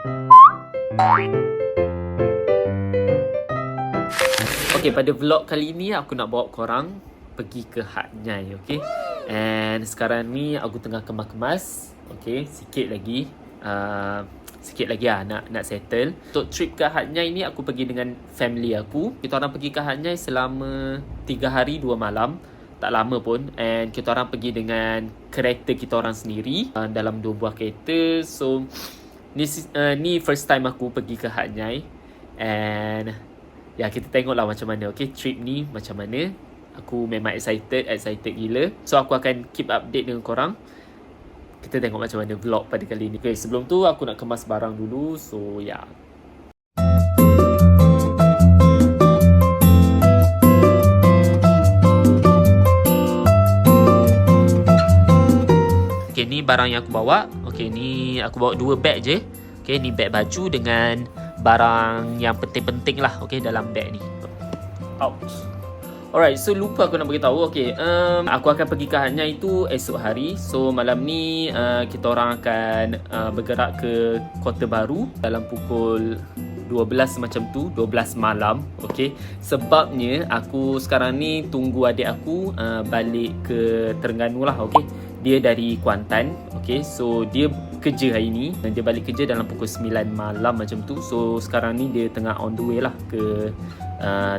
Okay, pada vlog kali ni aku nak bawa korang pergi ke Hat Nyai, okay? And sekarang ni aku tengah kemas-kemas, okay? Sikit lagi lah nak settle. Untuk trip ke Hat Nyai ni aku pergi dengan family aku. Kita orang pergi ke Hat Nyai selama 3 hari 2 malam. Tak lama pun. And kita orang pergi dengan kereta kita orang sendiri, dalam 2 buah kereta. So ni first time aku pergi ke Hat Nyai. And ya, kita tengoklah macam mana, okay, trip ni macam mana. Aku memang excited gila. So aku akan keep update dengan korang. Kita tengok macam mana vlog pada kali ni. Okay, sebelum tu aku nak kemas barang dulu. So ya, okay, ni barang yang aku bawa. Okay, ni aku bawa 2 beg je. Okay, ni beg baju dengan barang yang penting-penting lah, okay, dalam beg ni. Ouch. Alright, so lupa aku nak beritahu. Okay, aku akan pergi ke Hat Nyai itu esok hari. So malam ni kita orang akan bergerak ke Kota Baru dalam pukul 12 macam tu, 12 malam. Okay, sebabnya aku sekarang ni tunggu adik aku balik ke Terengganu lah. Okay, dia dari Kuantan. Okay, so dia kerja hari ni. Dia balik kerja dalam pukul 9 malam macam tu. So sekarang ni dia tengah on the way lah ke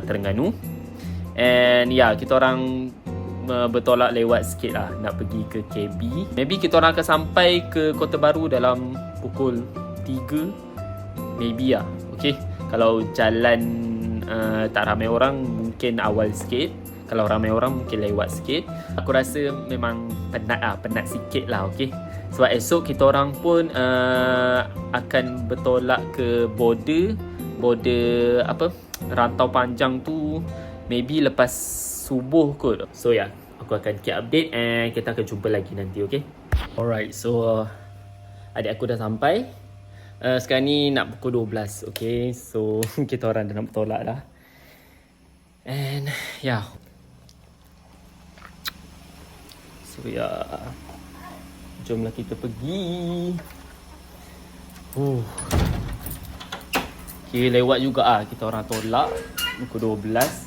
Terengganu. And ya, kita orang bertolak lewat sikit lah, nak pergi ke KB. Maybe kita orang akan sampai ke Kota Baru dalam pukul 3 maybe lah. Okay, kalau jalan tak ramai orang mungkin awal sikit. Kalau ramai orang mungkin lewat sikit. Aku rasa memang penat sikit lah, okay. Sebab esok kita orang pun akan bertolak ke border apa, Rantau Panjang tu, maybe lepas subuh kot. So ya, aku akan keep update and kita akan jumpa lagi nanti, okay. Alright, so adik aku dah sampai. Sekarang ni nak pukul 12, okay. So kita orang dah nak bertolak dah. And ya, so ya, jomlah kita pergi. Okay, lewat juga ah, kita orang tolak pukul 12.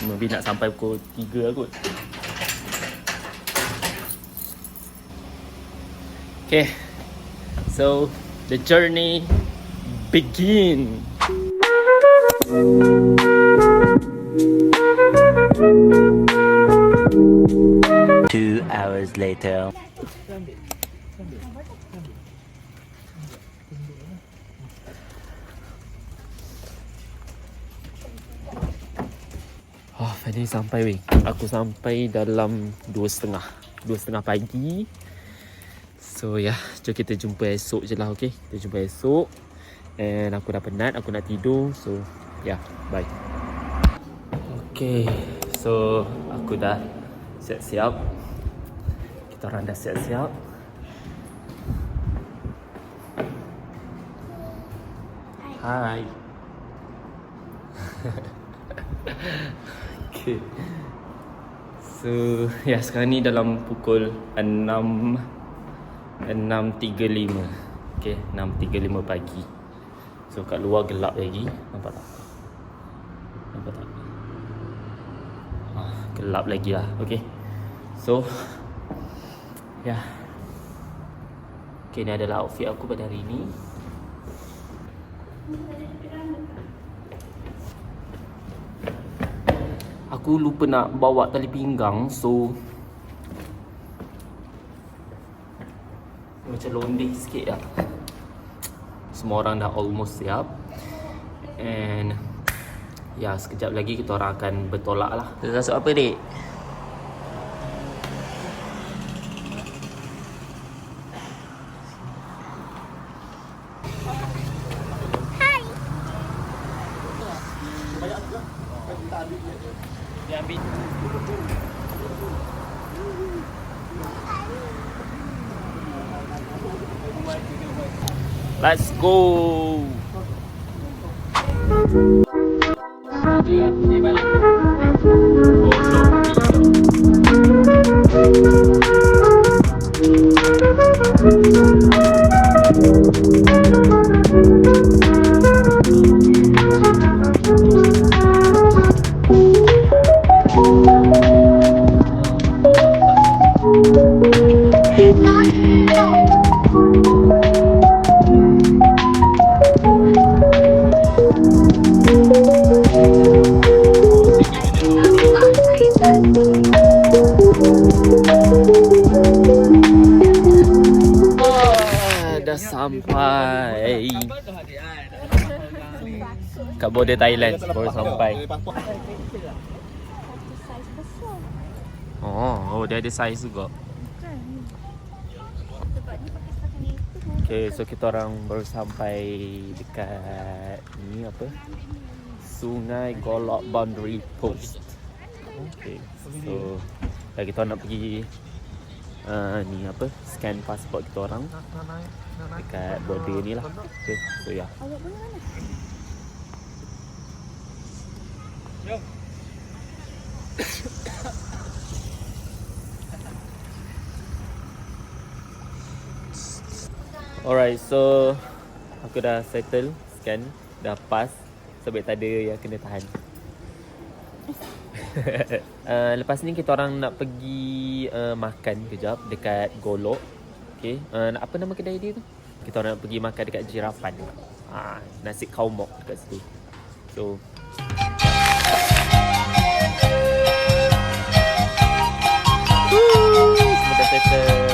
Maybe nak sampai pukul 3 kot. Okay, so the journey begin. 2 hours later. Finally sampai weh. Aku sampai dalam 2:30 pagi. So ya, jom kita jumpa esok je lah, okay. Kita jumpa esok. And aku dah penat, aku nak tidur. So ya, bye. Okay, so aku dah siap-siap. Kita orang dah siap-siap. Hai. Okay. So ya, sekarang ni dalam pukul 6.35. Okay, 6.35 pagi. So kat luar gelap lagi. Nampak tak? Gelap lagi lah. Okay, so ya, okay, ni adalah outfit aku pada hari ni. Aku lupa nak bawa tali pinggang. So macam londeh sikit lah. Semua orang dah almost siap. And ya, sekejap lagi kita orang akan bertolak lah. Kita masuk apa, dek? Dia ambil. Let's go. Hai. Kat border Thailand baru sampai. Oh, dia ada saiz juga. Okay, so kita orang baru sampai dekat ni apa? Sungai Golok Boundary Post. Okay, so kita nak pergi ni apa? Scan pasport kita orang dekat border ni lah. Okay, so ya. Alright, so aku dah settle scan, dah pass. Sebab tak ada yang kena tahan. Lepas ni kita orang nak pergi makan kejap dekat Golok. Okay, apa nama kedai dia tu? Kita orang nak pergi makan dekat Jirapan. Nasi kaumok dekat situ. So semua dah settle.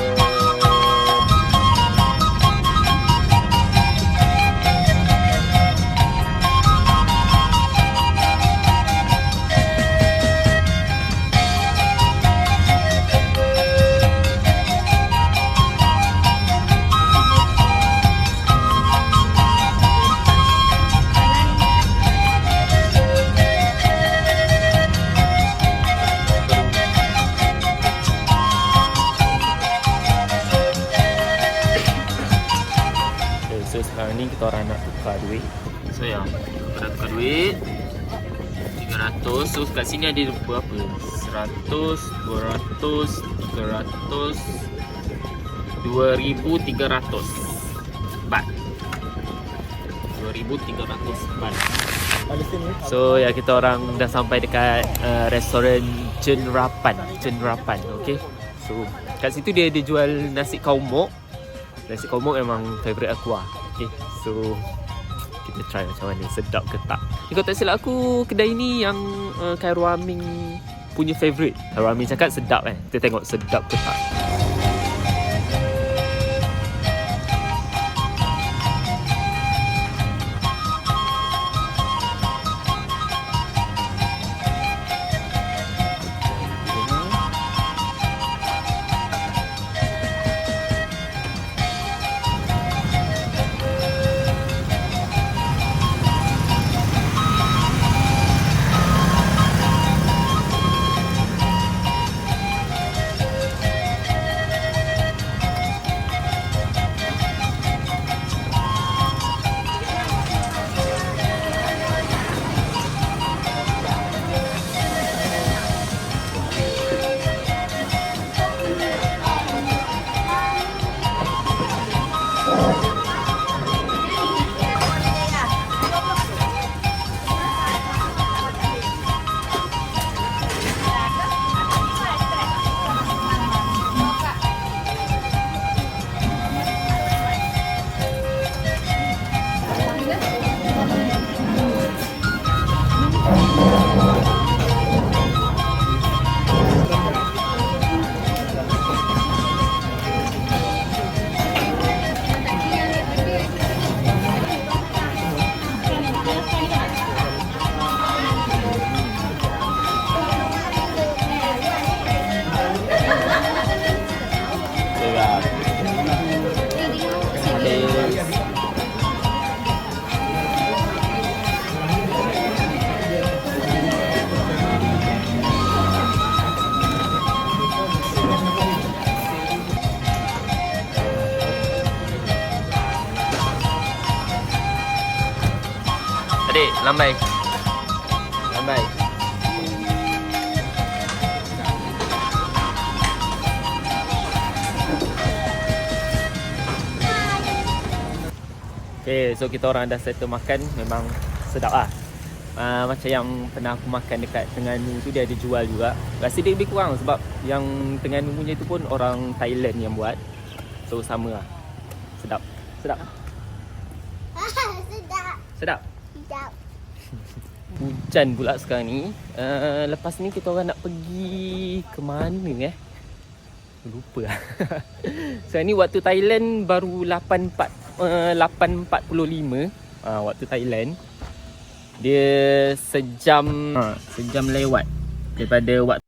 Sekarang ni kita orang nak tukar duit. So ya, kita nak tukar duit 300. So kat sini ada berapa? 100, 200, 300, 2,300 baht. 2,300 baht. So ya, kita orang dah sampai dekat restoran Cenerapan. Okay. So kat situ dia ada jual nasi kaumok. Nasi kaumok memang favourite aku lah. Okay, so kita try macam mana, sedap ke tak. Kalau tak silap aku, kedai ni yang Khairul Amin punya favourite. Khairul Amin cakap sedap kan. Kita tengok sedap ke tak. Adik, lambai. Lambai. Okay, so kita orang dah settle makan. Memang sedap lah. Macam yang pernah aku makan dekat Terengganu tu, dia ada jual juga. Rasa dia lebih kurang sebab yang Terengganu punya tu pun orang Thailand yang buat. So sama lah. Sedap. Sedap. Sedap. Sedap. Sedap. Hujan pula sekarang ni. Lepas ni kita orang nak pergi ke mana Lupa lah. Sekarang ni waktu Thailand baru 8.4 8.45 waktu Thailand. Dia sejam lewat daripada waktu.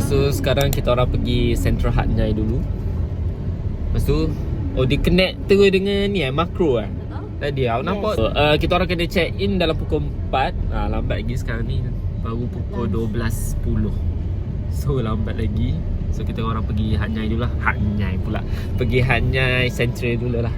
So sekarang kita orang pergi Central Hat Nyai dulu. Lepas tu dia connect tu dengan ni makro kan. Tadi aku nampak kita orang kena check in dalam pukul 4. Lambat lagi sekarang ni. Baru pukul 12.10. So lambat lagi. So kita orang pergi Hat Nyai dulu lah. Hat Nyai pula. Pergi Hat Nyai Central dulu lah.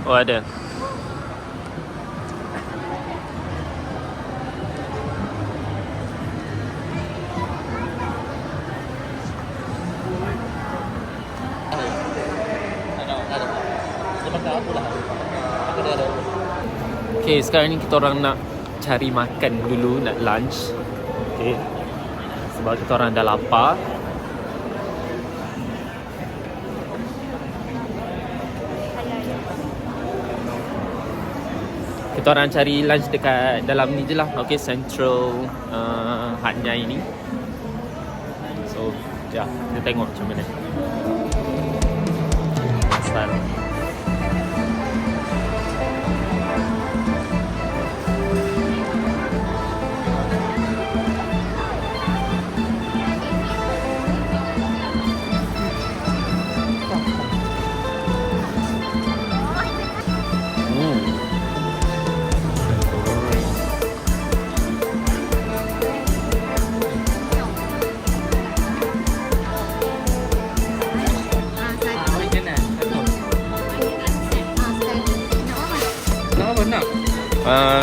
Oh ada. Okay, sekarang ni kita orang nak cari makan dulu, nak lunch. Okay, sebab kita orang dah lapar. Kita orang cari lunch dekat dalam ni je lah. Okay, Central Hat Nyai ni. So, ya, kita tengok macam mana. Start.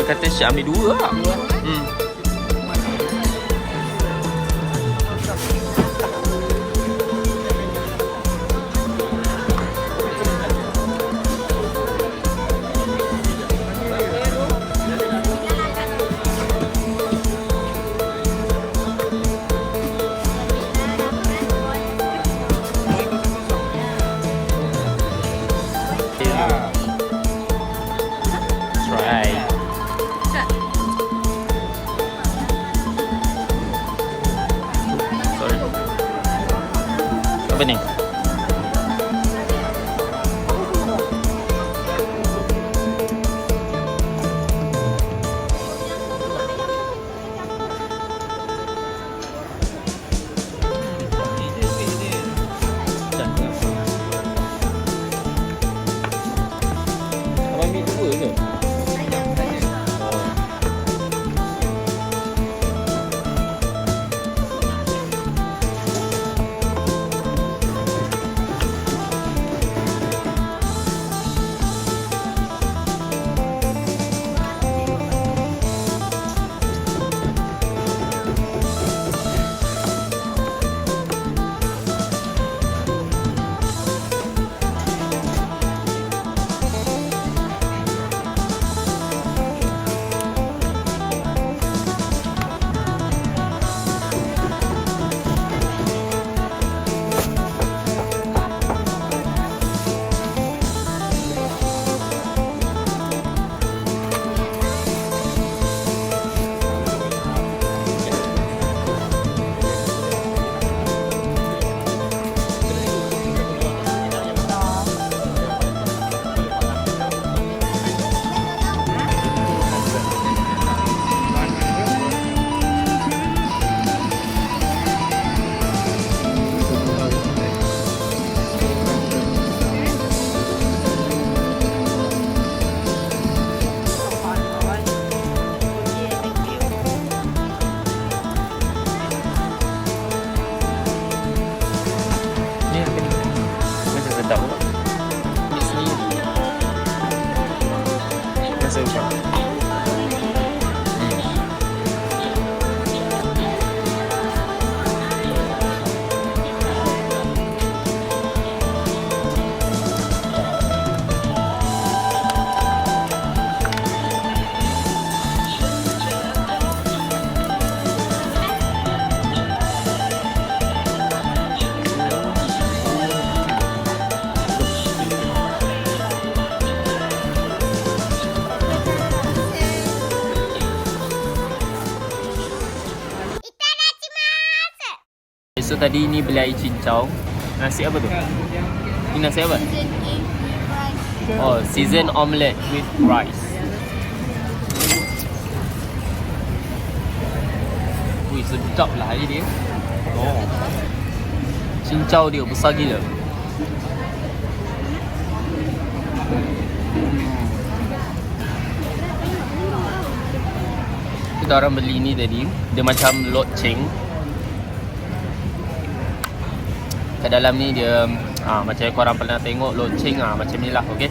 Kata Syed ambil 2 lah. Apa ni? Abang ambil 2 ke? Okay, so tadi ni beli air cincau. Nasi apa tu? Ni nasi apa? Oh, season omelette with rice. Ui, sedap lah air dia. Oh. Cincau dia besar gila. Kita orang beli ni tadi. Dia macam loceng. Kat dalam ni dia macam korang pernah tengok loceng macam ni lah, okey.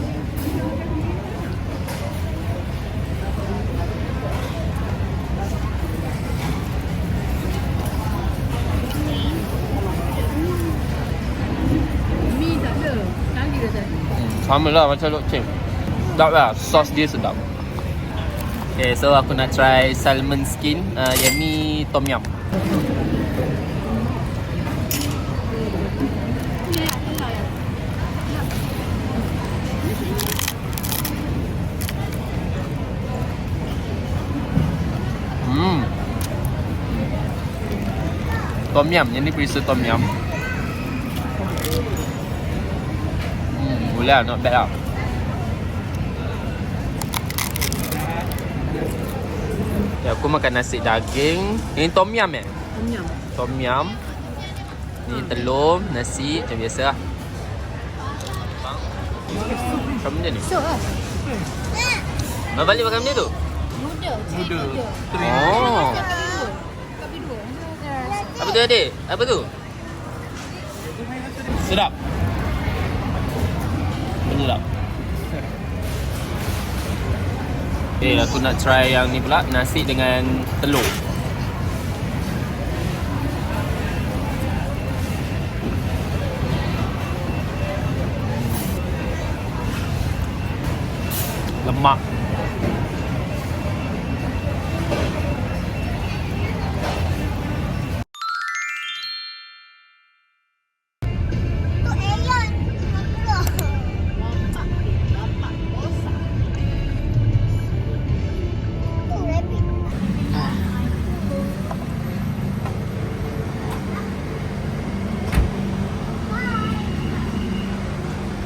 Sama lah macam loceng. Sedap lah, sos dia sedap. Okay, so aku nak try salmon skin. Yang ni tom yum. Tom yum, yang ni perisa tom yum. Boleh lah, not bad lah. Ya, aku makan nasi daging. Ini tom yum Tom yum. Tom yum. Ni telur, nasi macam biasa lah. Macam mana ni? So lah. Nak balik makan benda tu? Noodle. Oh. Apa tu adik? Apa tu? Sedap. Sedap. Okay, aku nak try yang ni pula. Nasi dengan telur. Lemak.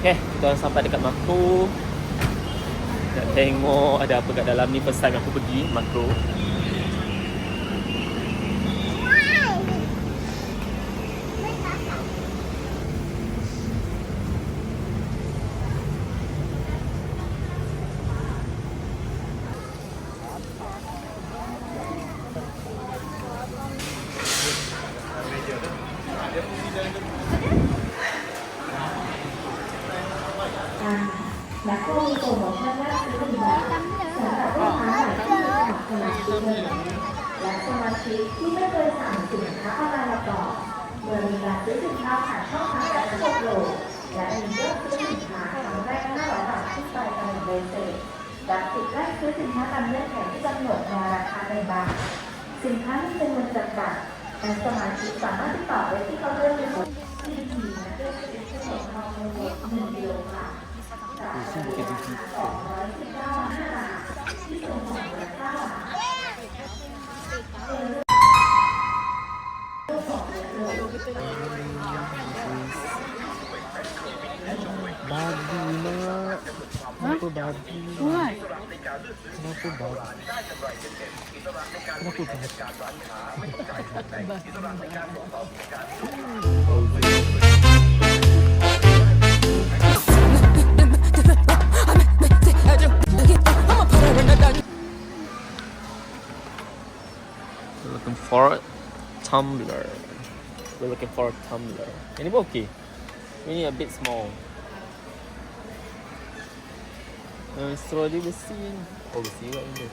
Okay, kita orang sampai dekat Makro. Nak tengok ada apa kat dalam ni. First time aku pergi Makro.รับสิทธิ์แรกซื้อสินค้าตามเงื่อนไขที่กำหนดในราคาในบาทสินค้าที่เป็นเงินจำกัดและสมาชิกสามารถติดต่อได้ที่เคาน์เตอร์ในบริษัทที่มีและเลือกซื้อขนมทองใน1 กิโลค่ะจากราคา219.5 บาทที่ส่งของมูลค่าBabi nak. Kenapa babi? Why? Kenapa babi? Kenapa babi? We're looking for a tumbler. We're looking for a tumbler. Ini pun okay. Ini a bit small. Straw dia besi ni. Oh, besi kat benda.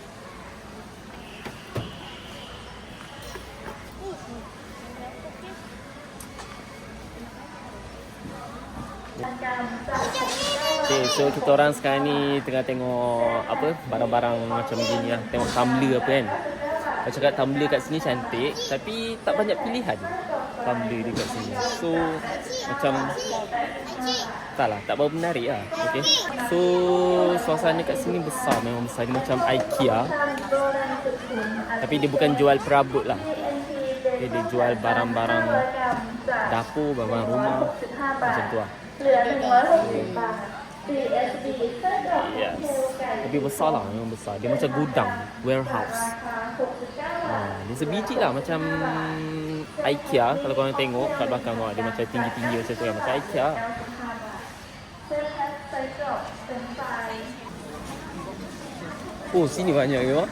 Okay, so kita orang sekarang ni tengah tengok apa barang-barang macam gini lah. Tengok tumbler apa kan. Aku cakap tumbler kat sini cantik, tapi tak banyak pilihan tumbler dia kat sini. So macam tak berapa menarik lah. Okay. So suasana kat sini besar, memang besar. Dia macam IKEA, tapi dia bukan jual perabot lah. Okay, dia jual barang-barang dapur, barang rumah, macam tu lah. เหลือ160 บาท CSB เส้นดอกเทลไก่ Lebih besar lah, memang besar. Dia macam gudang, warehouse. ราคา69 บาท Dia sebiji lah macam IKEA. Kalau korang tengok kat belakang tu, dia macam tinggi-tinggi macam tu kan. Macam IKEA. 95 บาทเส้นแพ็คไส้กรอกเป็นไฟ Oh, sini banyak ke?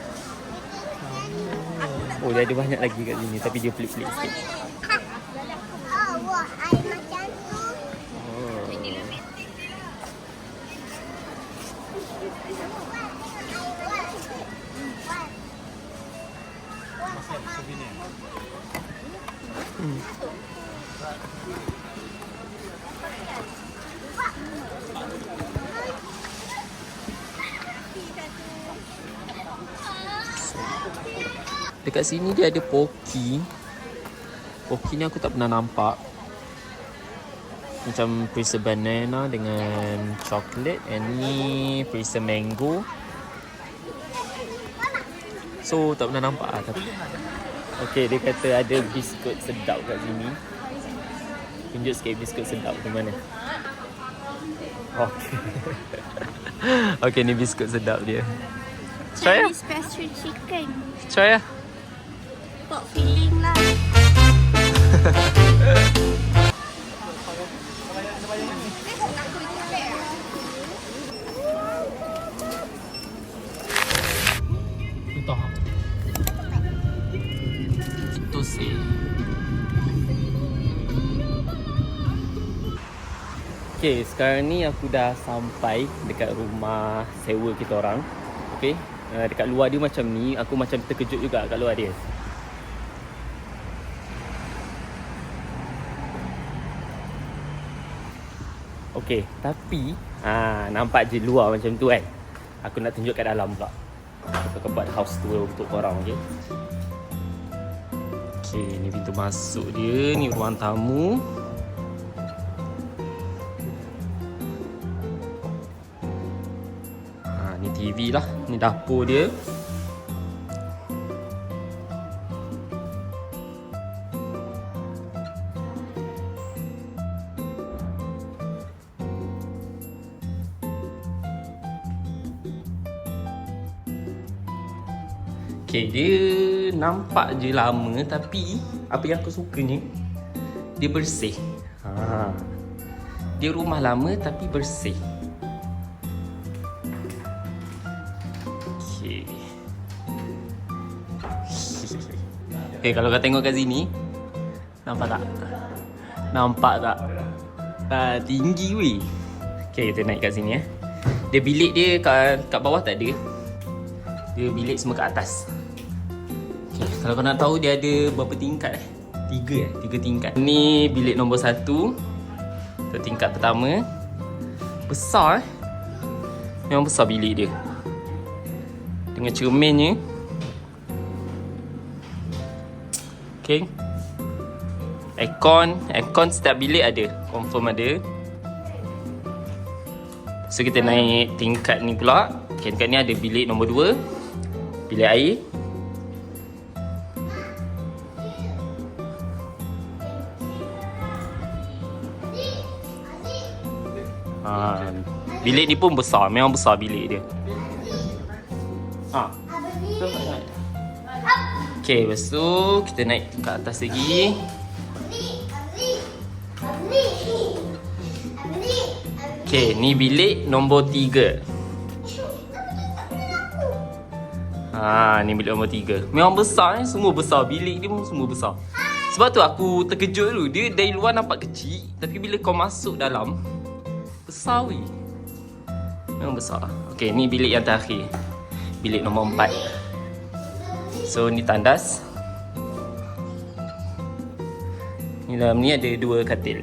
Oh, dia ada banyak lagi kat sini. Tapi dia pelik-pelik sikit. Dekat sini dia ada Pocky. Pocky ni aku tak pernah nampak. Macam Freezer banana dengan coklat. And ni Freezer mango. So tak pernah nampak lah tapi. Okay, dia kata ada biskut sedap kat sini. Tunjuk sikit biskut sedap di mana. Okay. Okay, ni biskut sedap dia. Try lah. Chinese pastry chicken. Try lah. Pork filling lah. Entah. Itu sih. Okay, sekarang ni aku dah sampai dekat rumah sewa kita orang. Okay, dekat luar dia macam ni. Aku macam terkejut juga kat luar dia. Okay, tapi nampak je luar macam tu kan. Aku nak tunjuk kat dalam pula. Aku akan buat house tour untuk korang, okay. Okay, ni pintu masuk dia. Ni ruang tamu. Ni TV lah. Ni dapur dia. Okay, dia nampak je lama tapi apa yang aku sukanya, dia bersih. Dia rumah lama tapi bersih. Okay. Okay, kalau kau tengok kat sini, nampak tak? Nampak tak? Tinggi weh. Okay, kita naik kat sini . Dia bilik dia kat bawah tak ada. Dia bilik semua kat atas. Okay, kalau kau nak tahu dia ada berapa tingkat ? 3 tingkat. Ni bilik nombor 1. Itu tingkat pertama. Besar . Memang besar bilik dia. Dengan cerminnya. Okay. Aircon setiap bilik ada. Confirm ada. So kita naik tingkat ni pula. Okay, tingkat ni ada bilik nombor 2. Bilik air. Bilik ni pun besar. Memang besar bilik dia. Okay, lepas tu kita naik ke atas lagi. Okay, ni bilik nombor 3. Ni bilik nombor 3. Memang besar . Semua besar. Bilik dia pun semua besar. Sebab tu aku terkejut dulu. Dia dari luar nampak kecil. Tapi bila kau masuk dalam, besar weh. Memang besar. Okay, ni bilik yang terakhir. Bilik nombor 4. So, ni tandas. Ni dalam ni ada 2 katil.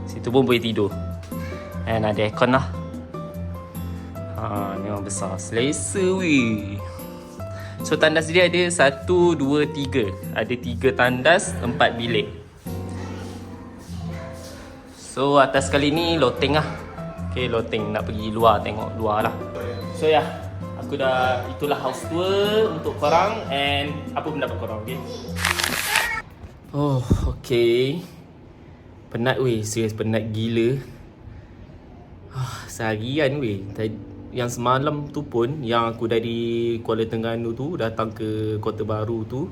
Situ pun boleh tidur. Dan ada aircon lah. Memang besar. Selesa weh. So tandas dia ada 1, 2, 3. Ada 3 tandas, 4 bilik. So atas kali ni loteng lah. Okay, loteng. Nak pergi luar, tengok luar lah. So ya, aku dah, itulah house tour untuk korang. And apa pendapat korang, okay? Oh, okay. Penat weh, serius penat gila. Seharian weh. Yang semalam tu pun, yang aku dari Kuala Terengganu tu datang ke Kota Baru tu,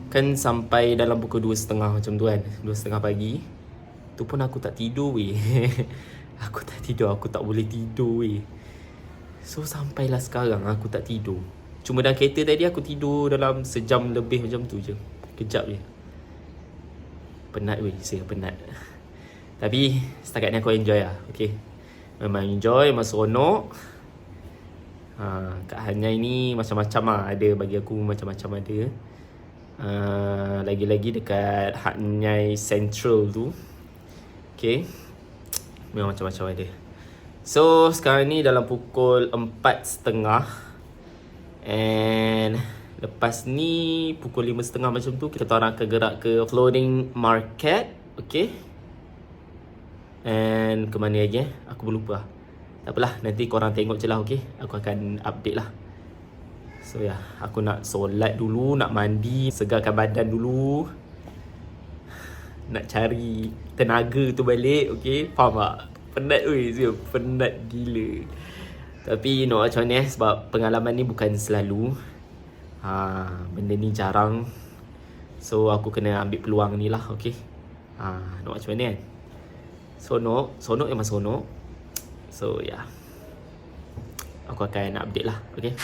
kan sampai dalam pukul 2.30 macam tu kan, 2.30 pagi. Tu pun aku tak tidur weh. Aku tak tidur, aku tak boleh tidur weh. So sampailah sekarang aku tak tidur. Cuma dalam kereta tadi aku tidur dalam sejam lebih macam tu je. Kejap je. Penat weh, saya penat. Tapi setakat ni aku enjoy lah. Okay, memang enjoy, memang seronok. Kat Hat Nyai ni macam-macam lah. Ada bagi aku macam-macam ada. Lagi-lagi dekat Hat Nyai Central tu. Okay, memang macam-macam ada. So sekarang ni dalam pukul 4.30. And lepas ni pukul 5.30 macam tu kita orang akan gerak ke Floating Market. Okay, and ke mana lagi aku berlupa. Tak apalah, nanti korang tengok je lah. Okay, aku akan update lah. So ya, aku nak solat dulu, nak mandi, segarkan badan dulu, nak cari tenaga tu balik. Okay, faham tak? Penat weh, penat gila. Tapi no, macam ni sebab pengalaman ni bukan selalu. Benda ni jarang. So aku kena ambil peluang ni lah. Okay, no, macam ni kan. Sonok memang sonok. So yeah, aku akan update lah. Okay.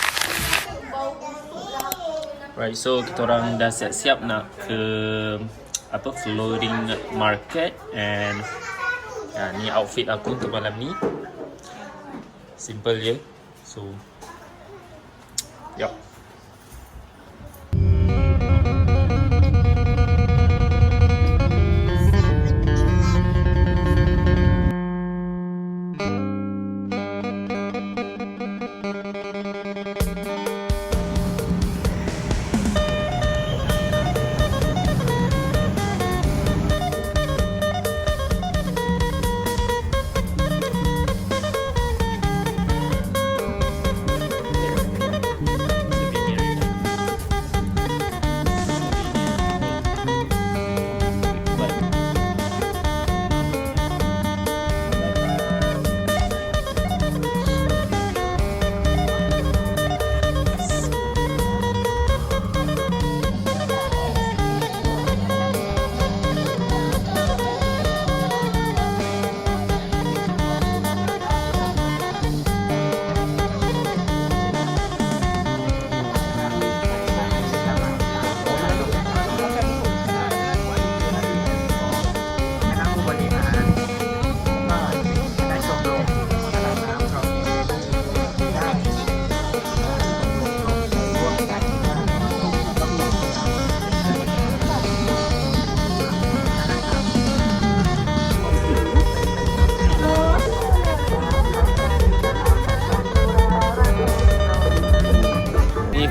Right, so kita orang dah siap-siap nak ke Floating Market. And ni outfit aku untuk malam ni. Simple je. So yup.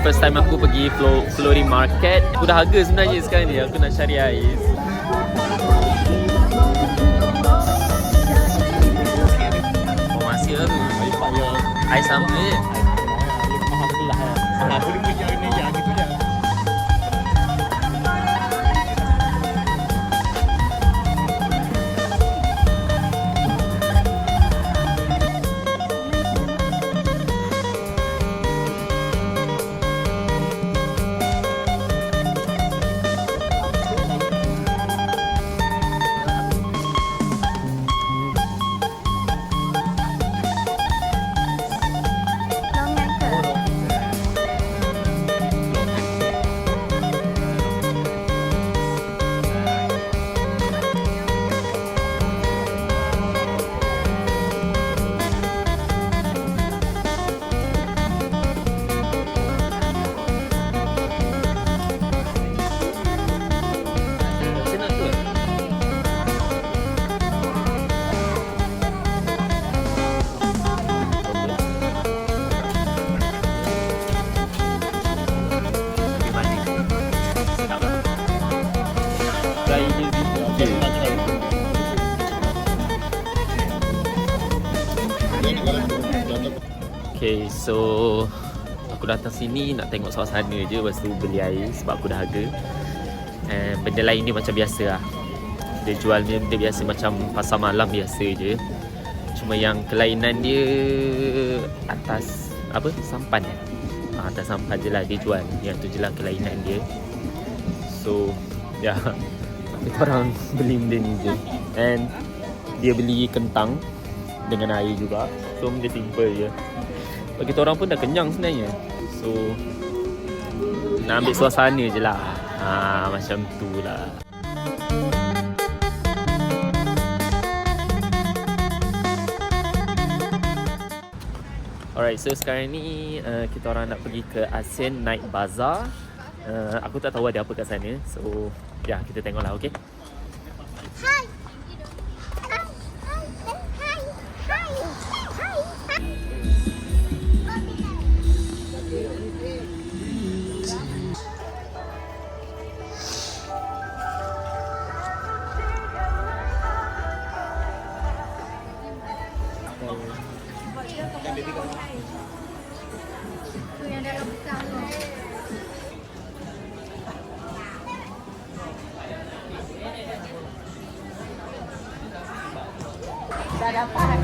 First time aku pergi Floating Market. Aku dah haga sebenarnya sekarang ni. Aku nak cari ais. Oh, masih lah tu. Ais sama je. Okay, so aku datang sini nak tengok suasana je, lepas tu beli air sebab aku dah haga. Benda lain ni macam biasa lah. Dia jual benda biasa macam pasar malam biasa je. Cuma yang kelainan dia atas apa? Sampan. Atas sampan je lah dia jual. Yang tu je lah kelainan dia. So ya, kita orang beli benda ni je. And dia beli kentang dengan air juga. So benda simple je. Bagi kita orang pun dah kenyang sebenarnya. So nak ambil suasana je lah. Macam tu lah. Alright, so sekarang ni kita orang nak pergi ke ASEAN Night Bazaar. Aku tak tahu ada apa kat sana. So ya, kita tengoklah, okay? Dah dapat.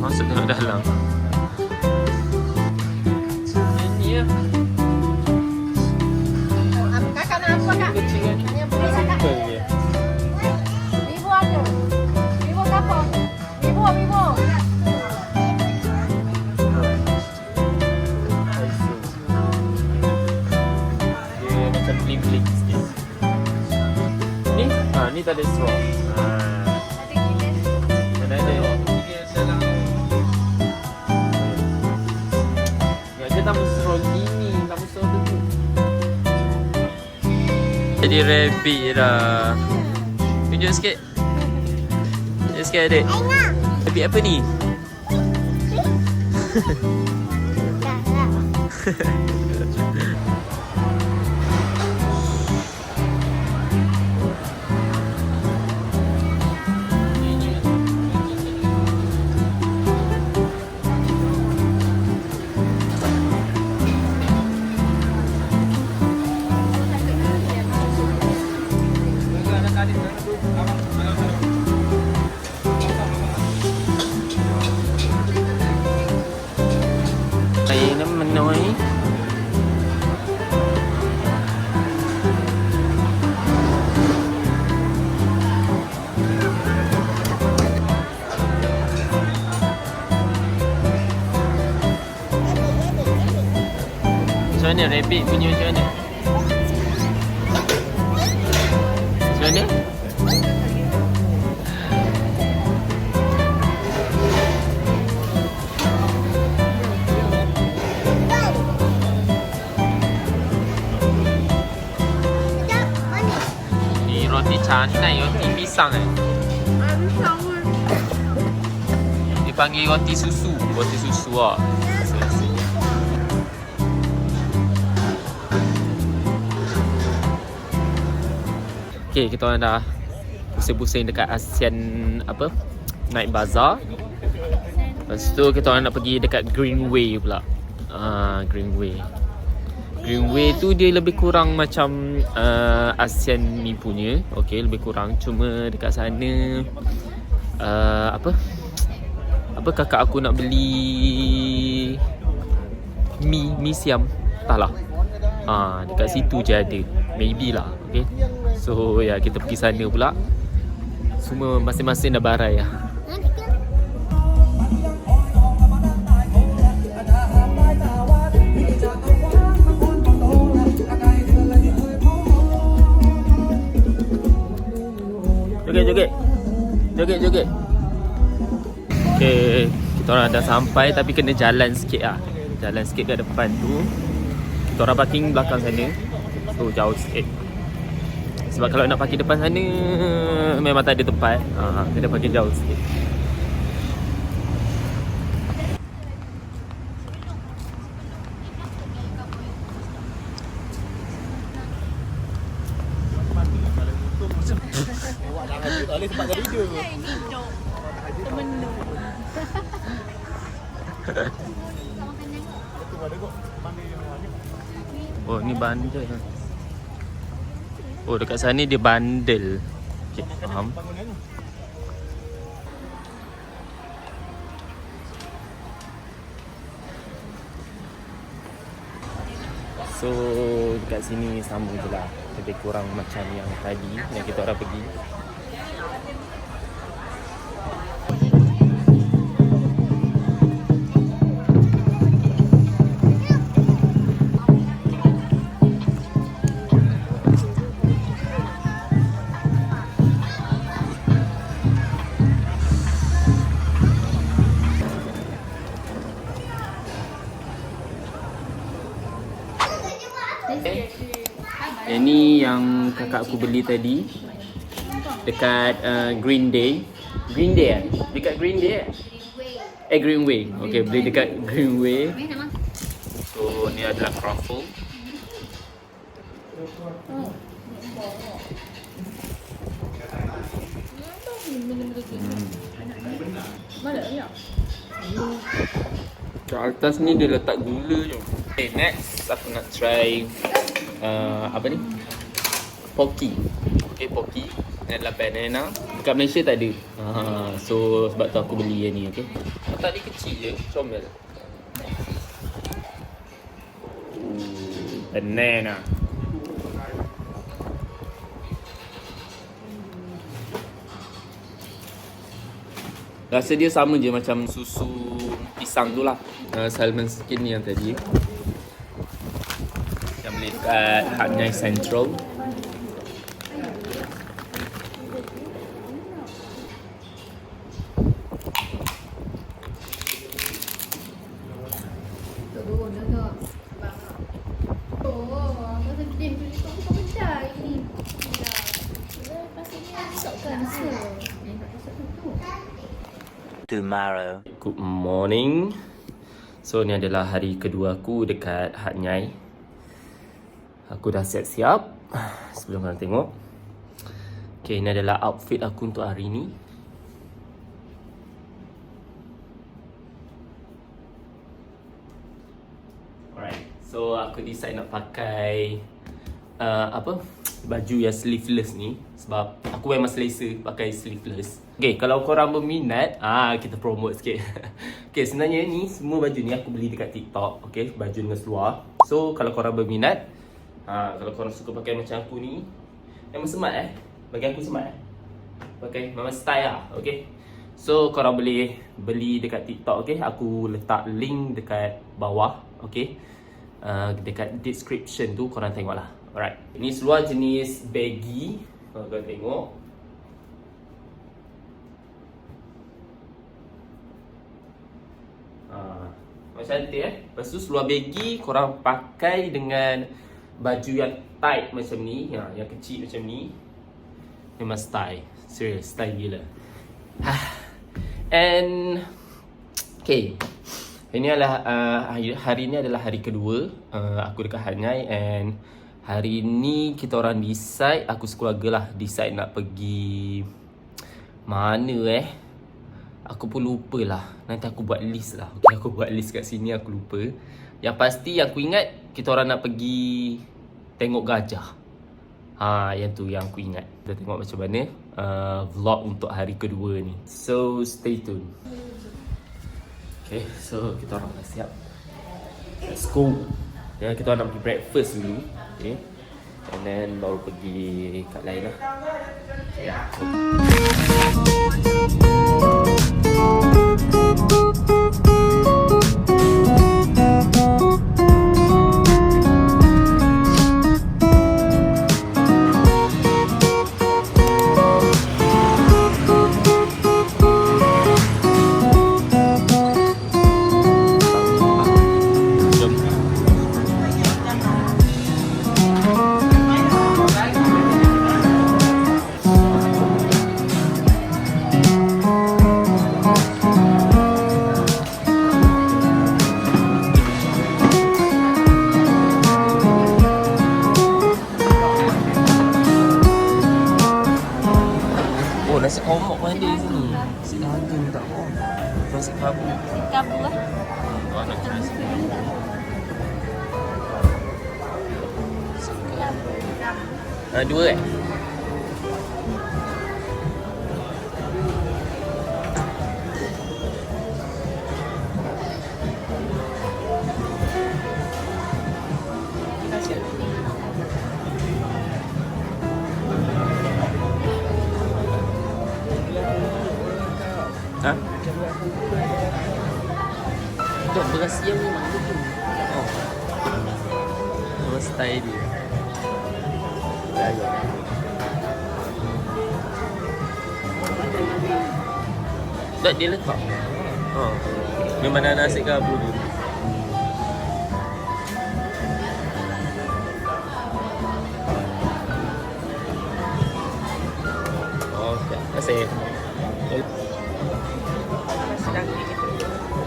Masuk ke dalam. Ini ya. Kakak nak apa kak? Yang beli kakak. Vivo ada. Vivo apa? Vivo. Dia macam bling-bling sikit. Ni? Ni tak ada straw. Mana ada? Tak straw gini, tak straw tu. Jadi rabbit dah. Tunjuk sikit. Tunjuk sikit adik. Rabbit apa ni? Saya nak menoi. Macam mana rabbit punya macam mana? Macam mana? Roti canai, roti pisang dipanggil roti susu lah. Okay, kita orang dah pusing-pusing dekat ASEAN apa? Night Bazaar. Lepas tu kita orang nak pergi dekat Greenway pula. Greenway tu dia lebih kurang macam ASEAN ni punya. Okay, lebih kurang. Cuma dekat sana apa kakak aku nak beli mi siam. Entahlah. Dekat situ je ada. Maybe lah. Okay. So ya, kita pergi sana pula. Semua masing-masing dah barai lah. Joget. Okay, Kita orang dah sampai tapi kena jalan sikit lah. Jalan sikit ke depan tu. Kita orang parking belakang sana. So jauh sikit. Sebab kalau nak parking depan sana memang tak ada tempat. Kena parking jauh sikit. Oh, ni bandel. Oh, dekat sana dia bandel. Okay, faham. So, dekat sini sama je lah. Lebih kurang macam yang tadi yang kita orang pergi. Yang ni yang kakak aku beli tadi dekat Green Day. Green Day dekat Green Day Greenway. Okay, beli dekat Greenway. So ni adalah croffle. Kat atas ni dia letak gula je. Okay, next aku nak try apa ni? Pocky. Okay, Pocky. Ni adalah banana. Dekat Malaysia tak ada. So sebab tu aku beli yang ni, okay. Kotak ni kecil je, comel. Banana. Rasa dia sama je macam susu pisang tu lah. Salmon skin ni yang tadi. Yang beli dekat Hatnyai Central. Tomorrow. Good morning. So ni adalah hari kedua aku dekat Hatnyai. Aku dah siap-siap. Sebelum korang tengok. Okay, ini adalah outfit aku untuk hari ni. Alright. So aku decide nak pakai baju yang sleeveless ni. Sebab aku memang selesa pakai sleeveless. Okay, kalau korang berminat, kita promote sikit. Okay, sebenarnya ni semua baju ni aku beli dekat TikTok. Okay, baju dengan seluar. So, kalau korang berminat, kalau korang suka pakai macam aku ni, memang smart bagi aku smart pakai, memang style lah. Okay, so korang boleh beli dekat TikTok. Okay, aku letak link dekat bawah. Okay, dekat description tu korang tengok lah. Alright, ini seluar jenis baggy. Kalau korang tengok, macam cantik Lepas tu seluar baggy korang pakai dengan baju yang tight macam ni, yang kecil macam ni. Memang style. Serius, style gila. And okay, ini adalah hari ni adalah hari kedua aku dekat Hatnyai. And hari ni kita orang decide, aku sekeluarga lah decide nak pergi mana aku pun lupa lah. Nanti aku buat list lah. Okay, aku buat list kat sini, aku lupa. Yang pasti yang aku ingat, kita orang nak pergi tengok gajah. Yang tu yang aku ingat. Kita tengok macam mana vlog untuk hari kedua ni. So stay tune. Okay, so kita orang dah siap. Let's go. Kita orang nak pergi breakfast dulu. Okay, and then baru pergi kat lain lah. kerabu. Kabu lah. Oh, nak try sikit. Dua eh? Ha? Tak, beras siam memang tu. Oh. Beras style dia. Ayam. Tak, dia letak. Oh. Memang nak nasi kerabu tu. Okay, terima kasih.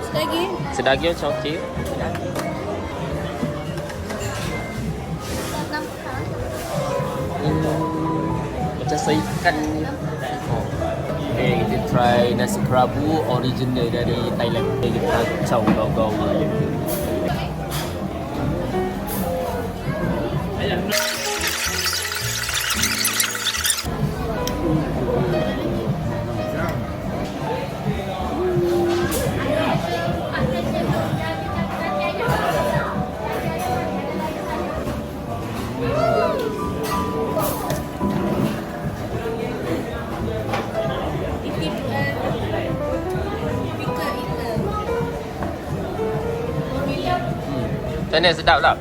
Sedaging. Sedaging macam okey. Macam saya ikan. Oh. Okay, kita try nasi kerabu original dari Thailand. Okay, kita kacau gaul-gaul dia. Macam mana, sedap tak?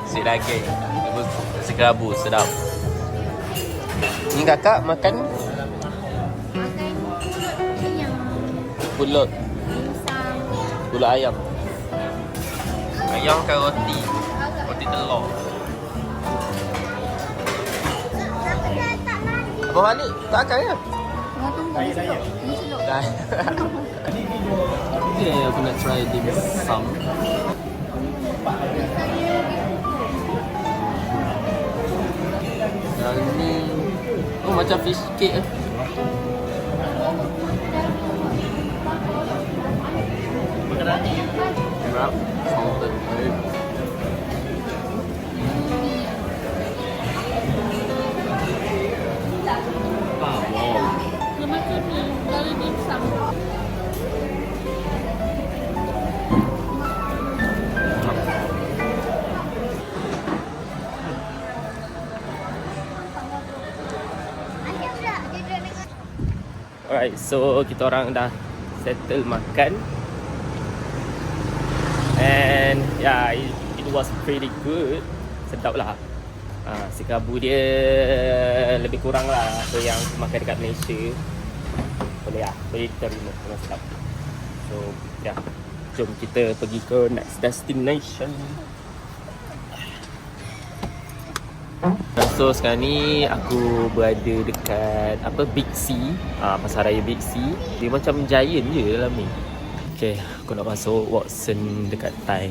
Si daging. Nasi kerabu, sedap. Ni kakak makan pulut. Pulut ayam. Ayam makan roti. Roti telur. Apa balik? Tak akan ya? Dah. Okay, aku nak try dim sum. Yang ni macam fish cake eh. Wrap salted egg. Alright, so kita orang dah settle makan. And yeah, it was pretty good. Sedap lah. Si kerabu dia lebih kurang lah apa yang makan dekat Malaysia. Boleh lah, boleh terima, memang sedap. So yeah, jom kita pergi ke next destination. So sekarang ni aku berada dekat Big C, Pasaraya Big C. Dia macam giant je dalam ni. Okay, aku nak masuk Watson dekat Thai.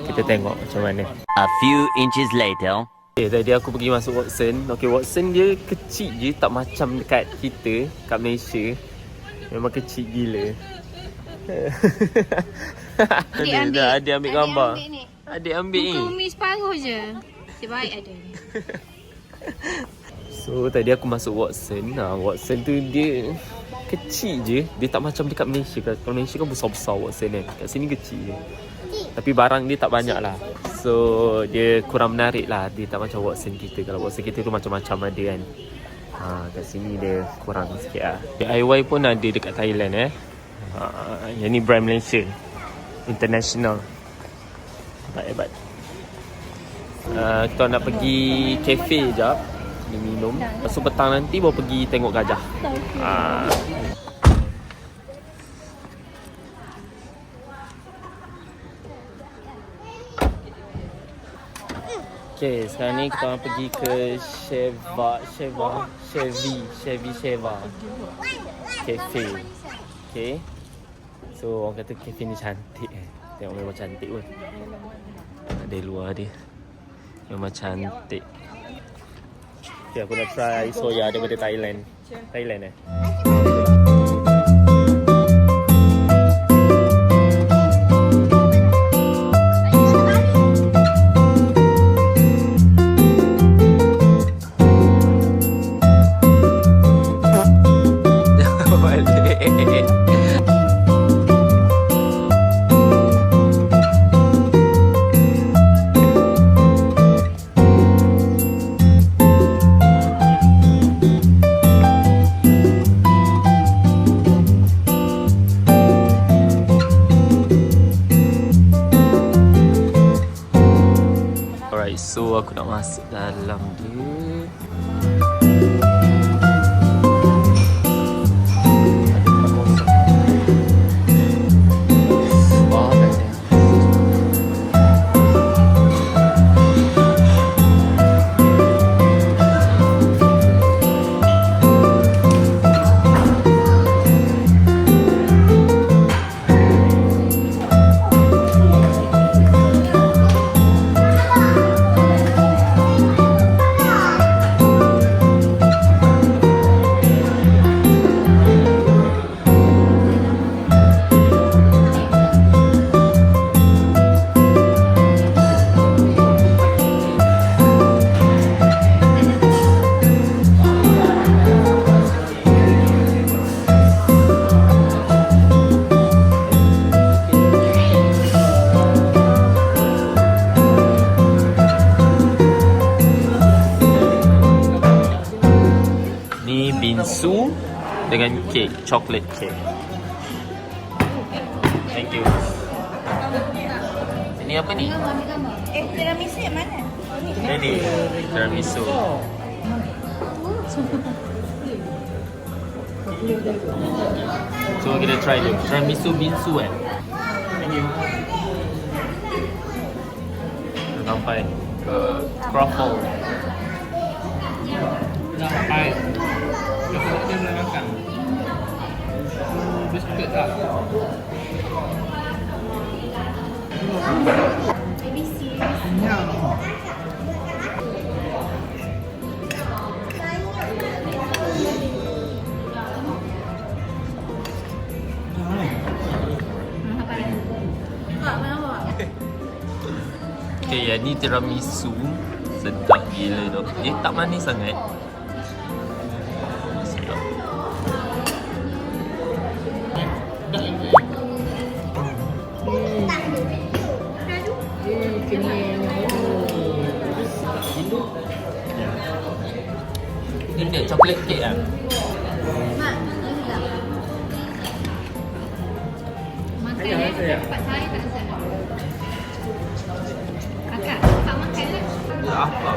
Kita tengok macam mana. A few inches later. Okay, tadi aku pergi masuk Watson. Okay, Watson dia kecil je, tak macam dekat kita kat Malaysia. Memang kecil gila. Adik ambil gambar. Adik ambil ni. Muka Umi separuh je. Sebaik ada. So tadi aku masuk Watson. Watson tu dia kecil je. Dia tak macam dekat Malaysia. Kat Malaysia kan besar-besar Watson kan. Kat sini kecil je. Tapi barang dia tak banyak lah. So dia kurang menarik lah. Dia tak macam Watson kita. Kalau Watson kita tu macam-macam ada kan. Kat sini dia kurang sikit lah. DIY pun ada dekat Thailand yang ni brand Malaysia, international. Hebat. Kita nak pergi kafe jap, ni minum. Lepas tu petang nanti baru pergi tengok gajah. Okay, sekarang ni kita orang pergi ke Chevy Cafe. Okay. So orang kata kafe ni cantik Tengok memang cantik pun. Dari luar dia memang cantik. Okay, aku nak try soya daripada Thailand. Alright, so aku nak masuk dalam dia. Wah, best ya. Ni bingsu dengan kek, chocolate cake. Thank you. Ini apa ni? Tiramisu yang mana? Ini tiramisu. So kita try dulu. Tiramisu bingsu kan? Thank you. Sampai ke croffle. Dah sampai. Dia dah makan. Biskut tak? Okay, yang ni tiramisu. Sedap gila tu. Dia tak manis sangat. Sedap. Ini dia chocolate cake kan? Makan tempat saya tak sana. Kakak, tak makan lah. Apa?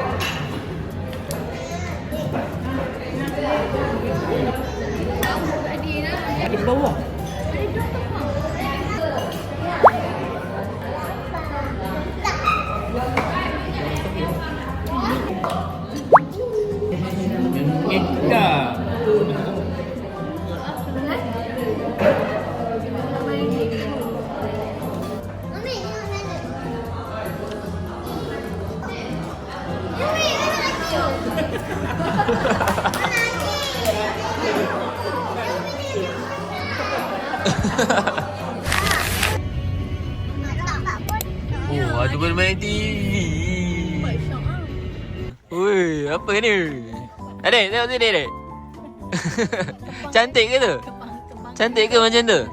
Tadi lah. Ada di bawah. Ada dua tempat. Enggak. Oh, ada bermain TV. Woi, apa ni? Adik, tengok sini adik. Cantik ke tu? Cantik ke macam tu?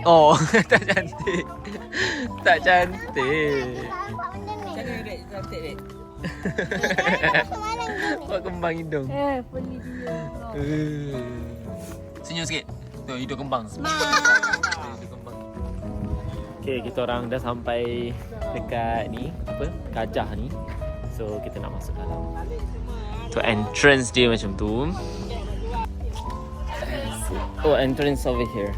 Oh, tak cantik. Tak cantik. Buat kembang hidung. Peli dia. Senyum sikit. Tu hidung kembang. Hidung kembang. Okay, kita orang dah sampai dekat ni, apa? Gajah ni. So, kita nak masuk dalam. Tu entrance dia macam tu. Oh, entrance over here.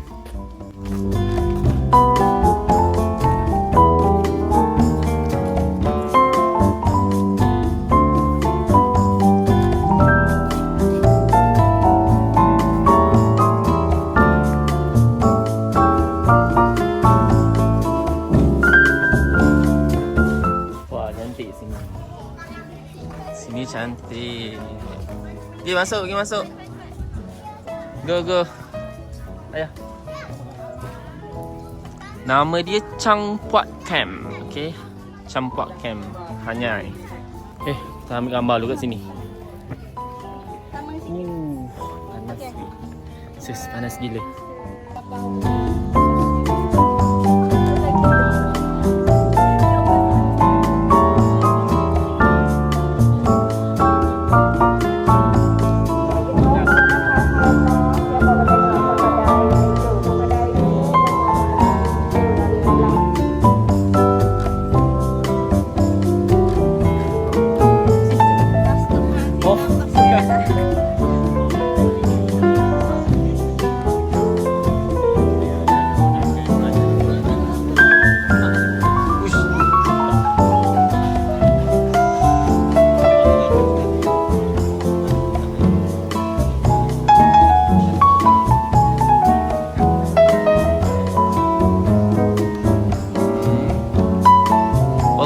Wah, cantik sini. Sini cantik. Pergi masuk, pergi masuk. Go, go. Ayah. Nama dia Chang Puat Camp. Okay. Chang Puat Camp. Hanyai. Kita ambil gambar dulu kat sini. Panas gila. Sis, panas gila.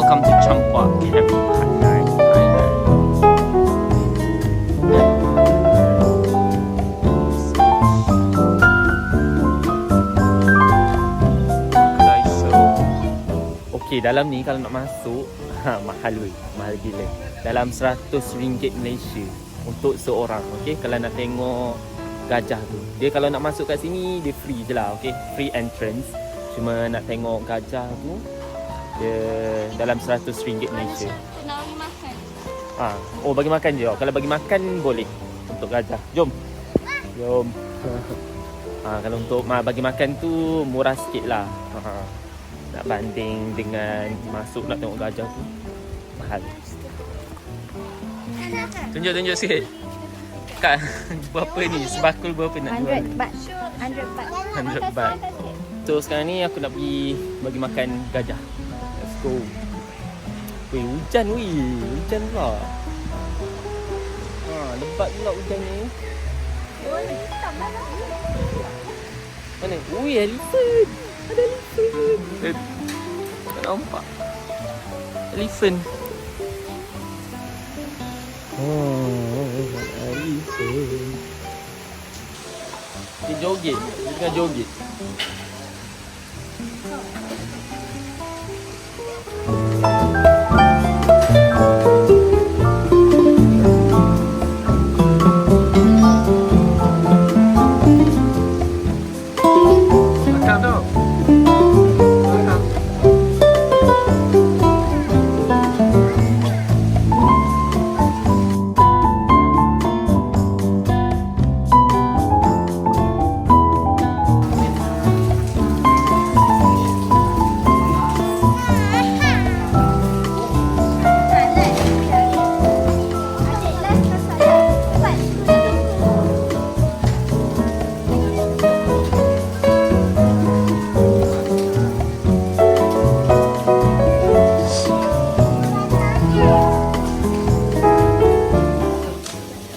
Welcome to Champua Camp Hat Yai, Thailand. Kedai show. Okey, dalam ni kalau nak masuk mahal weh, mahal gila. Dalam RM100 Malaysia untuk seorang. Okey, kalau nak tengok gajah tu. Dia kalau nak masuk kat sini dia free je lah, okey. Free entrance. Cuma nak tengok gajah tu dia dalam RM100 Malaysia. Nak bagi makan. Oh bagi makan je. Kalau bagi makan boleh untuk gajah. Jom. Jom. Kalau untuk bagi makan tu murah sikit lah. Nak banding dengan masuk nak tengok gajah tu mahal. Tunjuk sikit. Kak, berapa ni? Sebakul berapa nak jual? 100 baht. 100 baht. 100 baht. So sekarang ni aku nak pergi bagi makan gajah. Let's go. Weh, hujan weh. Hujan pula. Lebat pula hujan ni. Mana? Ui, elephant. Ada elephant. Tak nampak. Elephant. Elephant. Dia joget. Dia tengah joget.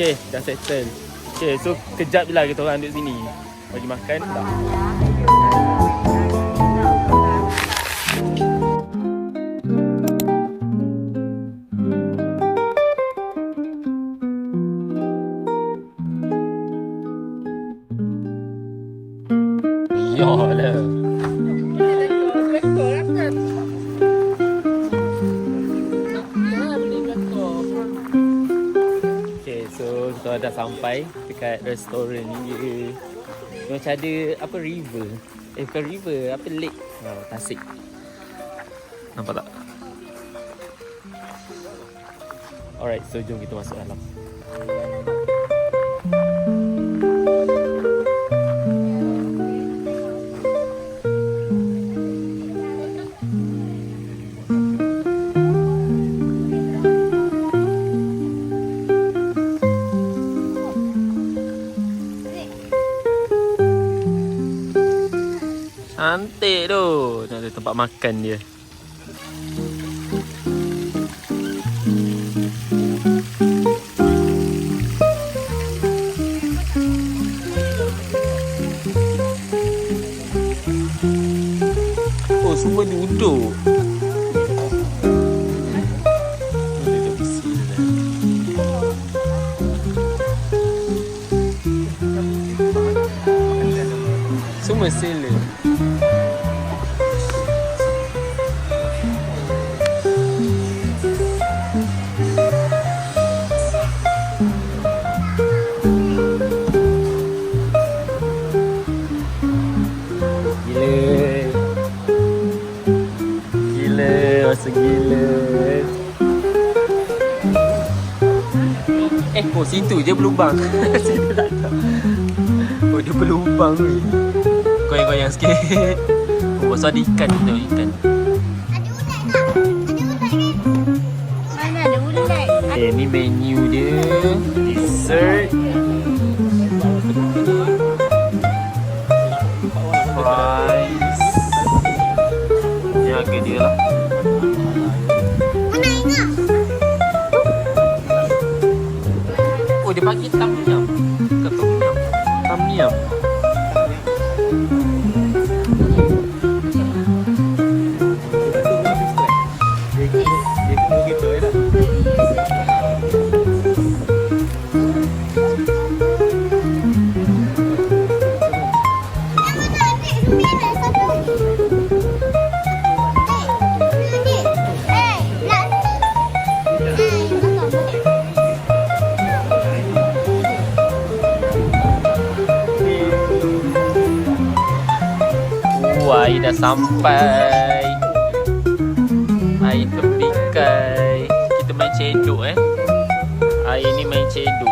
Okay, dah settle. Okay, so kejap je lah kita orang duduk sini. Bagi makan dah. Yolah. So dah sampai dekat restoran ni. Macam ada apa river. Bukan river, apa lake. Tasik. Nampak tak? Alright, so jom kita masuk dalam. Cantik tu. Ada tempat makan dia. Oh, semua duduk. Duduk di sini. Semua sila. Gila. Oh situ je berlubang. Situ tak tahu. Oh dia berlubang ni. Goyang-goyang sikit. Oh pasal ada ikan. Tengok ikan. Ada ulat tak? Ada ulat kan? Mana ada ulat? Okay, ni menu dia. Dessert. Fries. Ni harga dia lah. Oh dia bagi tom yum. Bukan tom yum. Tom yum. dah sampai air tepikai. Kita main cedok Air ni main cedok.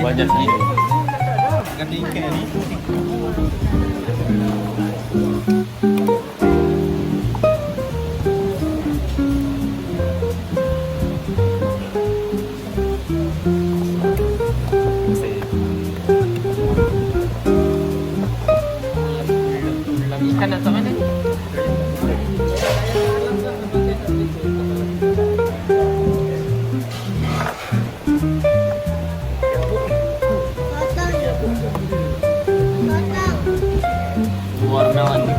Banyak gila. Kata ikan ni. Ikan nak mana? Warna-warni.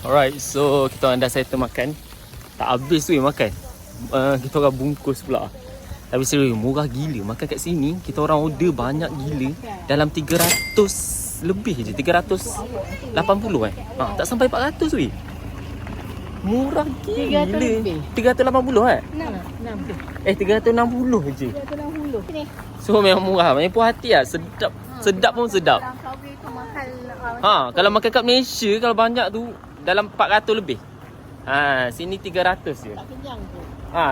Alright, so kita orang dah settle makan. Tak habis weh makan. Kita orang bungkus pula. Tapi serius, murah gila. Makan kat sini, kita orang order banyak gila. Dalam 300 lebih je. 380 tak sampai 400 weh. Murah gila. 380 360 je. 360. So memang murah. Memang puas hati lah. Sedap. Sedap pun sedap. Kalau makan kat Malaysia, kalau banyak tu dalam 400 lebih. Sini 300 je. Tak kenyang pun.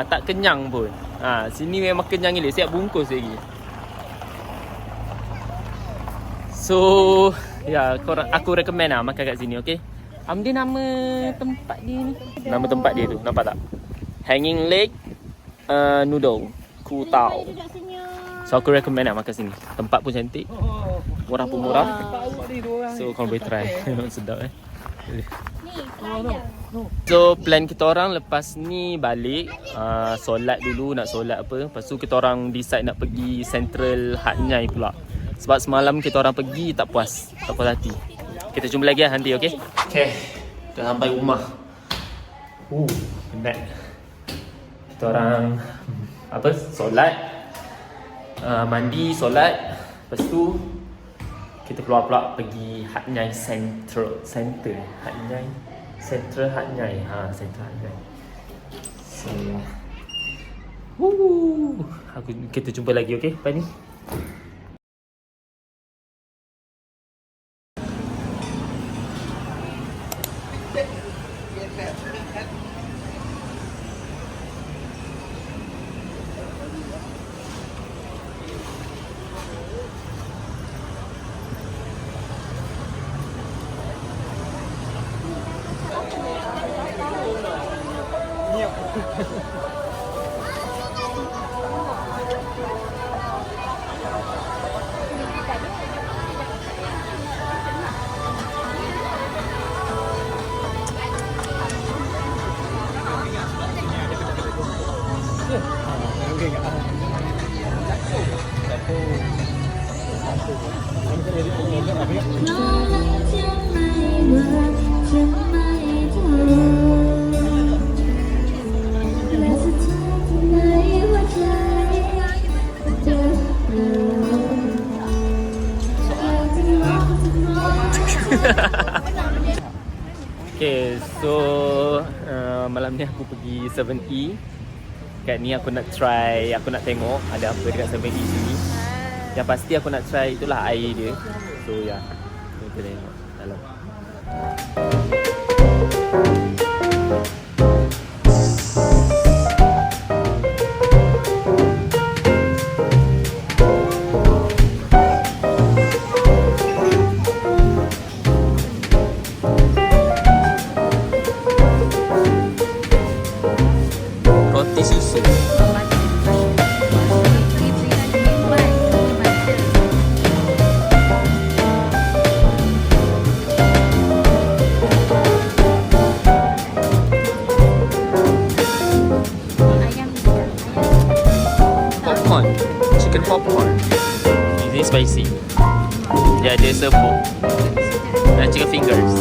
Tak kenyang pun. Sini memang kenyang gila. Siap bungkus lagi. So, ya, aku recommend lah makan kat sini, okey? Dia nama tempat dia ni. Nama tempat dia tu, nampak tak? Hanging Lake Noodle Ku Tau. So aku recommend lah makan sini. Tempat pun cantik. Murah pun murah. So korang boleh try. Sedap So plan kita orang lepas ni balik, solat dulu, nak solat apa. Lepas tu kita orang decide nak pergi Central Hat Nyai pula. Sebab semalam kita orang pergi tak puas hati. Kita jumpa lagi lah nanti, okey? Okay, dah sampai rumah. Penat. Kita orang solat, mandi, solat. Lepas tu kita keluar pula pergi Hat Nyai Central Hat Nyai Central Hat Nyai. Central Hat Nyai. So kita jumpa lagi, okey? Lepas ni malam ni aku pergi 7E. Kat ni aku nak try, aku nak tengok ada apa dekat 7E sini. Yang pasti aku nak try itulah air dia. So ya, kita tengok dalam. Roti susu. Popcorn. Chicken popcorn. Ini spicy. Dia ada serbuk dan chicken fingers.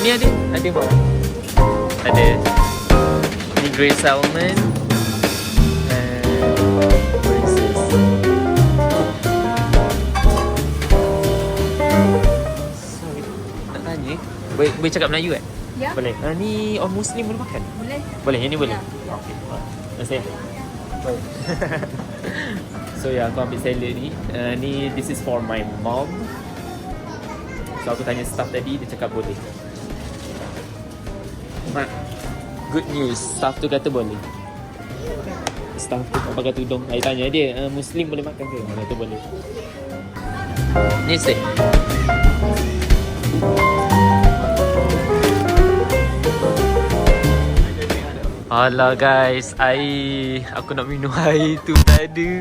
Ni ada apa? Ada ni grilled salmon and what is this? Sorry, nak tanya. Boleh cakap Melayu kan? Ya. Boleh. Ni orang Muslim boleh makan? Boleh. Boleh, yang ni boleh? Ya. Okey. Terima kasih. Baik. So ya, aku ambil salad ni. Ni this is for my mom. So aku tanya staff tadi, dia cakap boleh. Mak, good news, staff tu kata boleh. Staff tu tak pakai tudung. Saya tanya dia, Muslim boleh makan ke? Dia kata boleh. Ni steak. Alah guys, air. Aku nak minum air tu tak ada.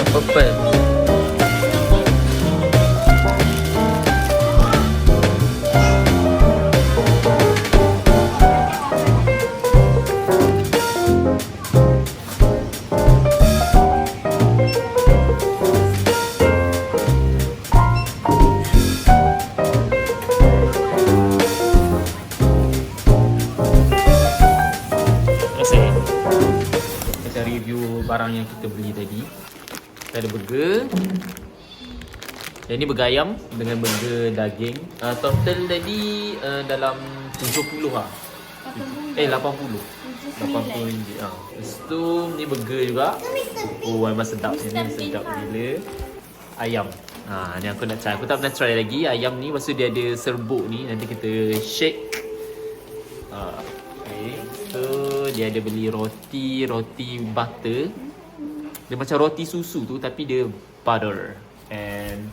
Purple. Kita review barang yang kita beli tadi. Kita ada burger. Yang ni burger ayam dengan burger daging. Total tadi dalam 70 lah. 80. 80 ringgit. Lepas tu ni burger juga. Oh memang sedap. Ini sedap gila. Ayam. Ni aku nak try. Aku tak pernah try lagi ayam ni. Lepas tu dia ada serbuk ni. Nanti kita shake. Okay. So dia ada beli roti butter. Dia macam roti susu tu tapi dia butter. And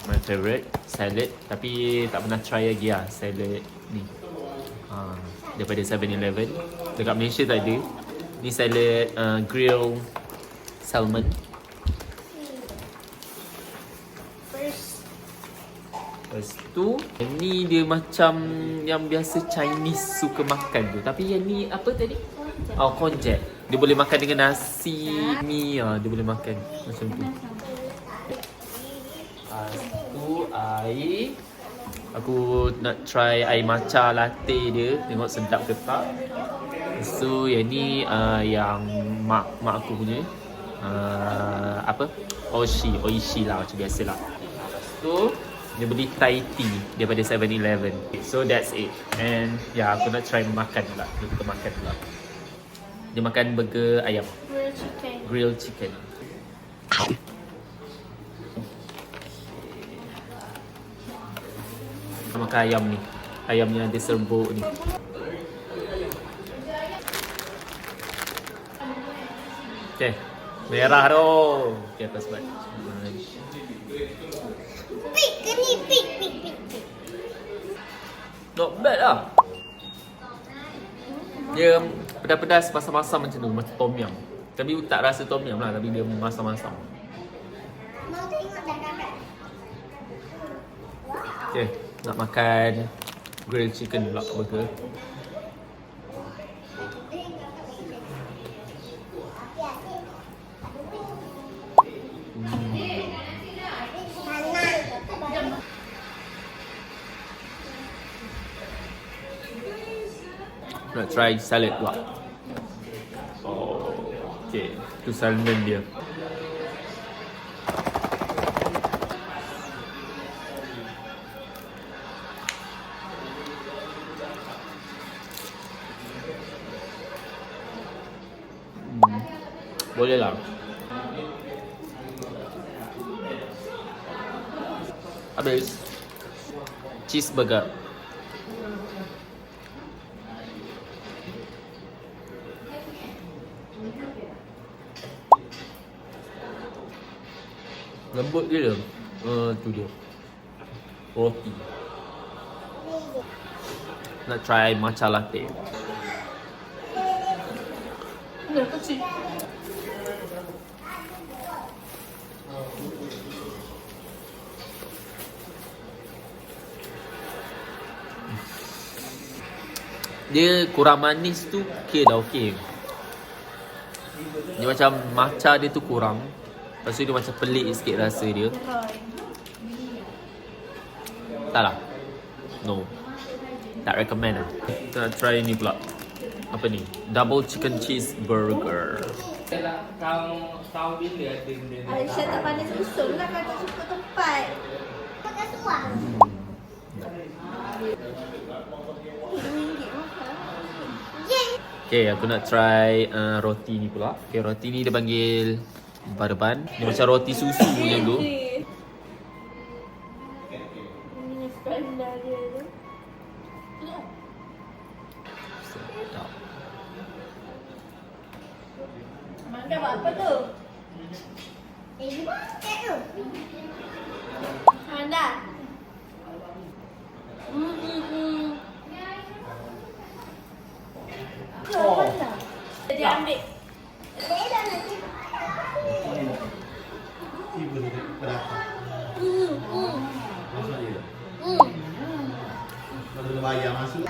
my favourite salad. Tapi tak pernah try lagi lah salad ni. Daripada 7-Eleven. Dekat Malaysia tak ada. Ni salad grilled salmon. Lepas tu ni dia macam yang biasa Chinese suka makan tu. Tapi yang ni apa tadi? Konjac. Dia boleh makan dengan nasi, mi. Dia boleh makan macam tu. Lepas tu air. Aku nak try air matcha latte dia. Tengok sedap ke tak. So yang ni yang mak aku punya. Apa? Oishi lah macam biasa lah. So dia beli Thai tea daripada 7-Eleven. So that's it. And aku nak try makan pula. Kita makan pula. Dia makan burger ayam. Grilled chicken. Makan ayam ni. Ayam yang ada serbuk ni. Okay. Merah tu. Okay, atas bat. Pik ke ni? Pik. Not bad lah. Dia pedas-pedas masam-masam macam tu. Macam tom yum. Tapi tak rasa tom yum lah. Tapi dia masam-masam. Mau tengok dah dapat. Okay, nak makan grilled chicken pula burger. Nak try salad pula. Oh, okay. Tu salmon dia. Boleh lah. Habis cheeseburger. Lembut gila. Tu dia. Roti. Nak try matcha latte. Dia kurang manis tu okey dah okey. Dia macam matcha dia tu kurang. Lepas tu dia macam pelik sikit rasa dia. Tak lah. No. Tak recommend lah. Kita nak try ni pula. Apa ni? Double chicken cheeseburger. Kau bila ada benda ni? Aisyah tak pandai susun lah kalau tak suka tempat. Makan tuang. Okay, aku nak try roti ni pula. Okay, roti ni dia panggil Barban. Dia macam roti susu punya tu. Ini skandal dia tu. Sedap. Mangga buat apa tu? Dia makan tu. Anda. Oh. Dia ambil. Dia dah nanti.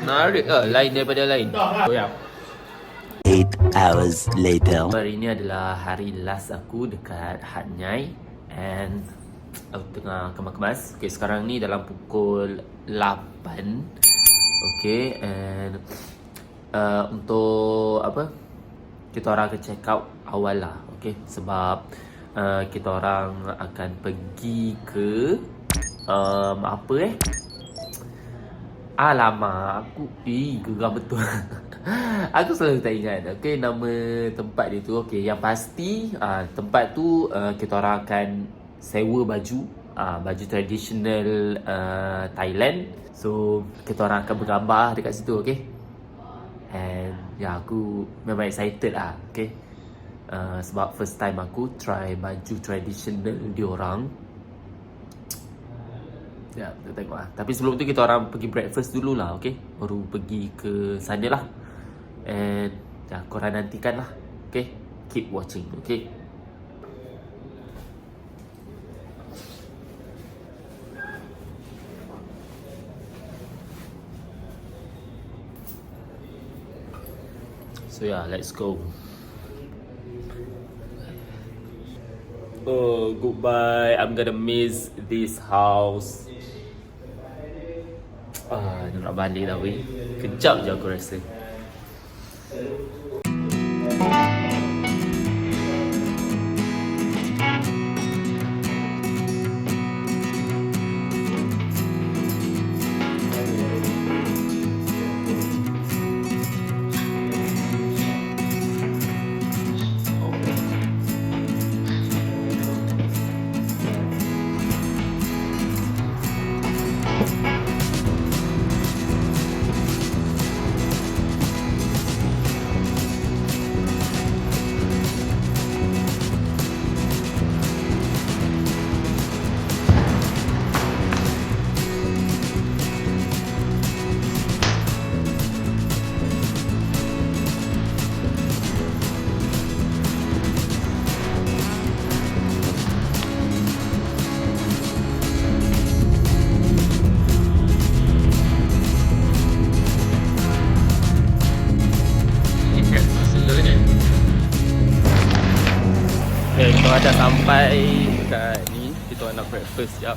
Menarik ke? Lain daripada lain. Oh ya. 8 hours later. Hari ni adalah hari last aku dekat Hat Nyai. And aku tengah kemas-kemas. Okay, sekarang ni dalam pukul 8. Okay, and untuk apa? Kita orang akan check out awal lah. Okay, sebab kita orang akan pergi ke alamak, aku geram betul. Aku selalu tak ingat. Okay, nama tempat dia tu. Okay, yang pasti tempat tu kita orang akan sewa baju baju tradisional Thailand. So kita orang akan bergambar dekat situ. Okay, and ya, aku memang excited lah. Okay, sebab first time aku try baju tradisional diorang. Ya, kita tengok lah. Tapi sebelum tu kita orang pergi breakfast dulu lah. Okay, baru pergi ke sana lah. And ya, korang nantikan lah. Okay, keep watching. Okay. So yeah, let's go. Oh, goodbye. I'm gonna miss this house. Dia nak balik dah weh. Kejap je aku rasa. orang dah sampai kat ni. Kita orang nak breakfast sekejap.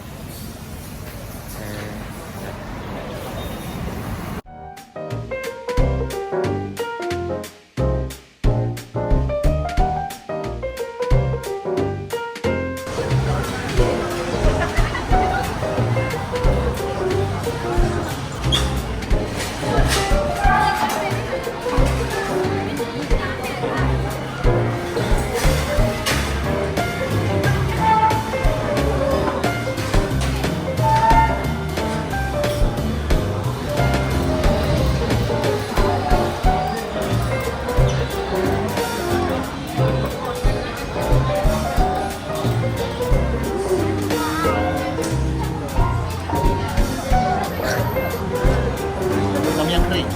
Tom yum kering.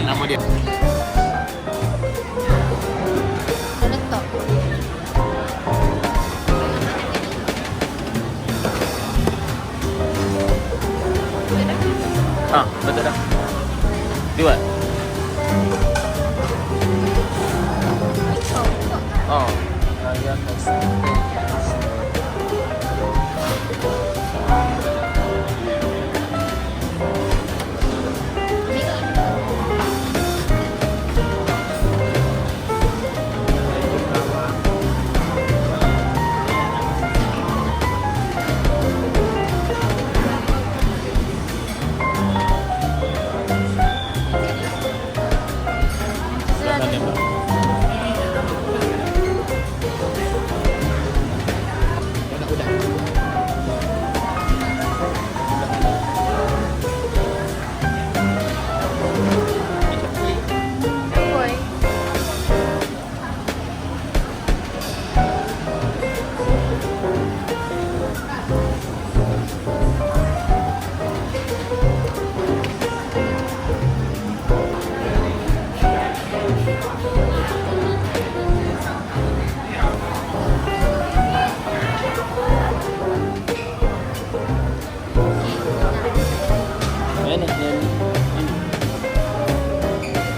Nama dia. Letak. Betul dah. Dua. Oh.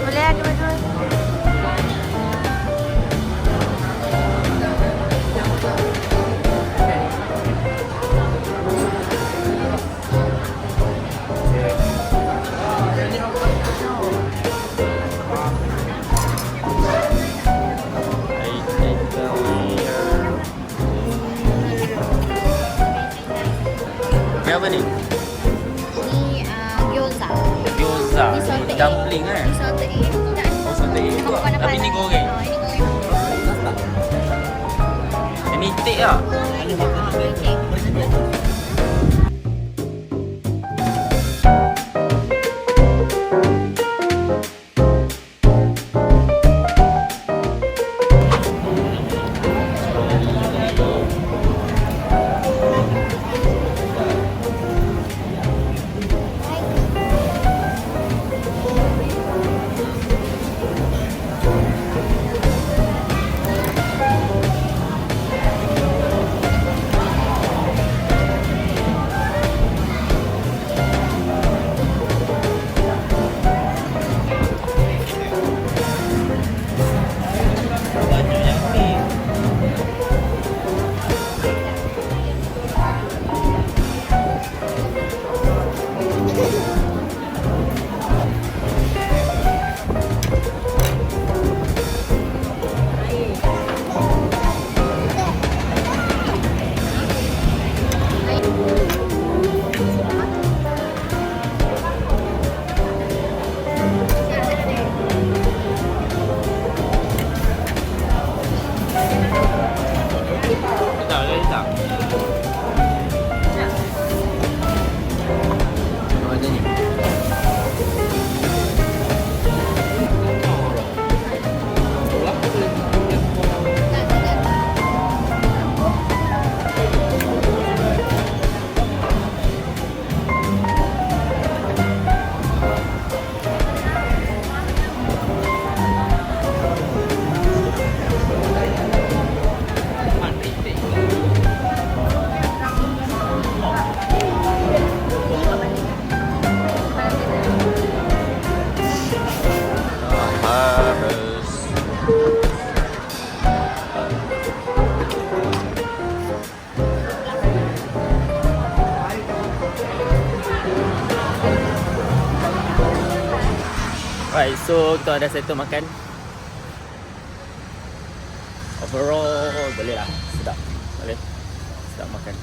Boleh ada dua-dua. Ni apa ni? Ni gyoza. Gyoza. Ni salted egg. Dumpling kan? Ni salted egg. Oh, salted egg tu. Tapi ni goreng. Ini goreng. Ini tek lah. Okey. Right, so kita dah settle makan. Overall boleh lah, sedap. Boleh. Sedap makan.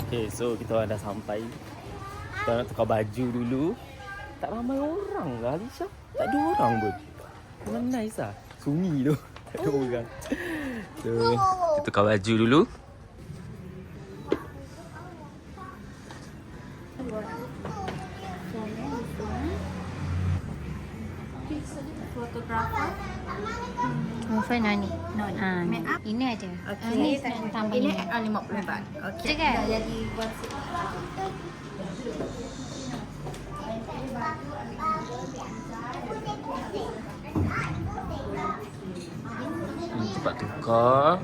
Okay, so kita orang dah sampai. Kita nak tukar baju dulu. Tak ramai orang lah, Alisha. Tak ada orang pun. Memang nice lah. Sunyi tu. Tak ada orang. So, kita tukar baju dulu. Fine ni. Ini aja. Ini tambah ini. Ini 50 baht. Okey. Cakap. Jadi buat Cepat tukar.